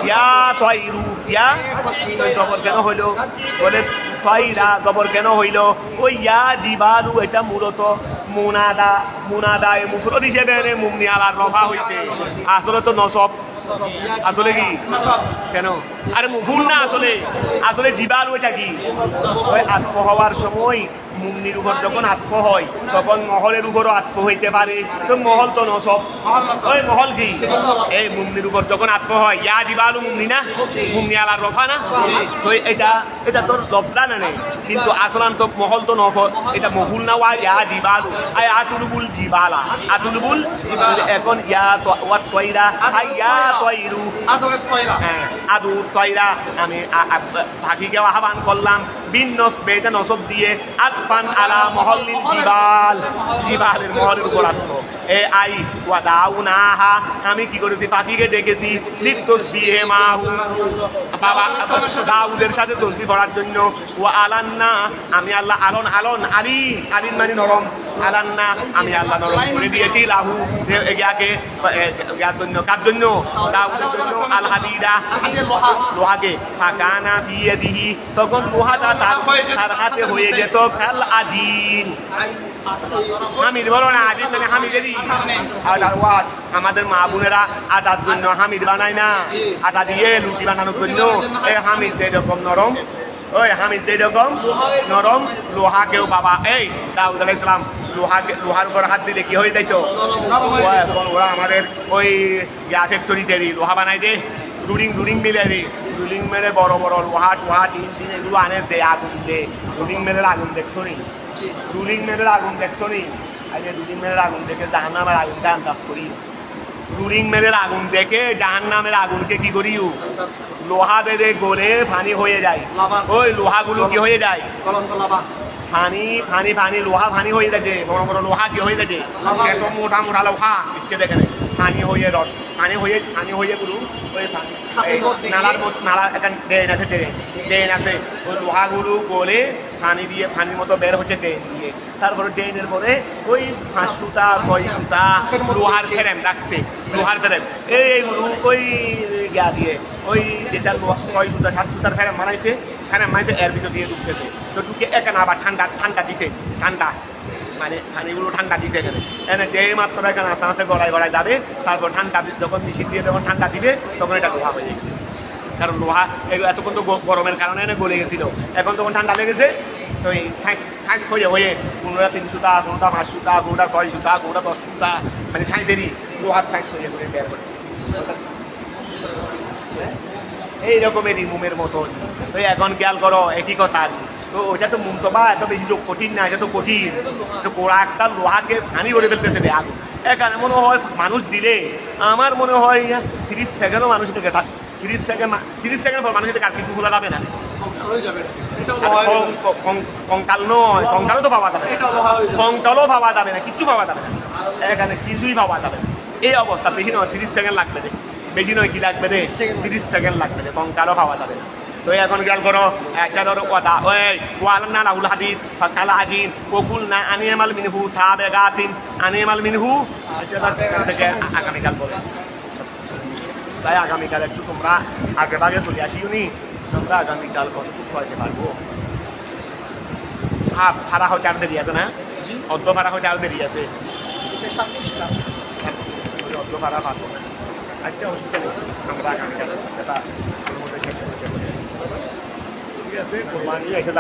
ইয়া তয়রু ইয়া গবর কেন হইলো বলে তয়রা গবর কেন হইলো ওই ইয়া জিবালু এটা মূলত মুনাদা মুফরদ হিসেবে মুমনি আলার রফা হইছে আসলে তো নসব আসলে কি কেন আরে ভুল না আসলে জিবাল ওইটা কি ওই আত্ম হওয়ার সময় মুন্নির উপর যখন আত্ম হয় তখন মহলের উপরও আত্ম হইতে পারে তো মহল তো নসব ওই মহল কি এই মুন্নির উপর যখন আত্ম হয় ইয়া জিবালু মুন্নি না মুন্নি আলার রফা না তো এটা তোর লফজা না নেই কিন্তু আসলান তো মহল তো নফল এটা মহুল না ওয়া ইয়া জিবালু আই আতুলবুল জিবালা এখন ইয়া ওয়া তয়রা আই ইয়া তয়রু আদু তয়রা আমি পাখিকে আহ্বান করলাম বিন নসবে এটা নসব দিয়ে আতফান আলা মহল্লিল জিবালের মহলের উপর আসলো এ আই ওয়া দাউনাহা আমি কি করেছি পাখিকে ডেকেছি লিতসবিহে মাহু বাবা দাউদের সাথে তসবিহ পড়ার জন্য ওয়া আলান্না আমি আল্লাহ আলন আলিন মানে নরম আলান্না আমি আল্লাহ নরম করে দিয়েছি লাহু ইয়ার জন্য কার জন্য দাউদের জন্য আল হাদিদা লোহাকে ফাকানা ফি ইয়াদিহি তখন লোহাটা তার হাতে হয়ে যেত কাল আজিন হামিদ বলো না আজিন মানে হামিদেরই আমাদের মা বোনেরা আটার জন্য হামিদ বানায় না আটা দিয়ে লুচি বানানোর জন্য এই হামিদ এরকম নরম লোহাকেও বাবা এই দাউদ আলাইহিস সালাম লোহার উপর হাত দিলে কি হয়ে যাইতো ওরা আমাদের ওই ফ্যাক্টরিতে লোহা বানাই দে রুলিং মেরে বড় লোহা টিন এগুলো আনে দে আগুন দে রুলিং মেরের আগুন দেখছো নি রুলিং মেরের আগুন দেখে জাহান্নামের আগুনটা আন্দাজ করি রুলিং মেরের আগুন দেখে জাহান্নামের আগুনকে কি করিও লোহা বেঁধে গলে পানি হয়ে যায় ওই লোহাগুলো কি হয়ে যায় পানি লোহা পানি হয়ে যাচ্ছে বড় লোহা কি হয়ে যাচ্ছে এত মোটা লোহা ইচ্ছে দেখে পানি হয়ে পানি হয়ে গুলো ওই নালার একটা ড্রেন আছে ওই লোহাগুলো গলে পানির মতো বের হচ্ছে ড্রেন দিয়ে তারপরে ড্রেনের পরে ওই 5 সুতা 6 সুতা লোহার ফ্রেম রাখছে এইগুলো ওই দিয়ে ওই যেটা 6 সুতা 7 সুতার ফ্রেম বানাইছে এর ভিতর দিয়ে ঢুকতেছে তো ঢুকে এখানে আবার ঠান্ডা দিছে মানে পানিগুলো ঠান্ডা দিতে এখানে যেই মাত্র এখানে আস্তে আস্তে গড়ায় যাবে তারপর ঠান্ডা যখন মেশিন দিয়ে যখন ঠান্ডা দিবে তখন এটা লোহা হয়ে যাবে কারণ লোহা এতক্ষণ তো গরমের কারণে গলে গেছিল এখন তখন ঠান্ডা লেগেছে তো এই সাইজ হয়ে কোনোটা 3 সুতা কোনোটা 5 সুতা কোনোটা 6 সুতা কোনোটা 10 সুতা মানে সাইজেরই লোহার সাইজ হয়ে বের করছে এইরকমেরই মোমের মতন তো এখন খেয়াল করো একই কথা তো ওইটা তো মুমতবা এত বেশি কঠিন না এটা তো কঠিন তো কোড়া একটা লোহাকে ফানি করে ফেলতেছে আগুন এখানে মনে হয় মানুষ দিলে আমার মনে হয় 30 সেকেন্ডও মানুষ থেকে 30 সেকেন্ড পর মানুষ থেকে আর কিছু খোলা যাবে না কঙ্কালও তো পাওয়া যাবে কঙ্কালও পাওয়া যাবে না কিচ্ছু পাওয়া যাবে না এখানে কিছুই পাওয়া যাবে না এই অবস্থা বেশি নয় 30 সেকেন্ড লাগবে রে বেশি নয় কি লাগবে রে 30 সেকেন্ড লাগবে রে কঙ্কালও পাওয়া যাবে না তো এখন খেয়াল করো একটা ধরো কথা ওয়ালান্না লাহুল হাদিদ ফাকাল আজিন ওকুল না আনিয়ামাল মিনহু সাবেগাতিন আনিয়ামাল মিনহু থেকে আগামীকাল বলে তাই আগামীকাল একটু তোমরা আগে ভাগে চলে আসিও নি তোমরা আগামীকাল কতটুকু হইতে পারবো ভাড়া হচ্ছে আর দেরি আছে না অর্ধ ভাড়া হচ্ছে আর দেরি আছে অর্ধ ভাড়া পাবো আচ্ছা অসুবিধা নেই আমরা আগামীকাল শেষ করতে পারি ঠিক আছে কোরবানি এসে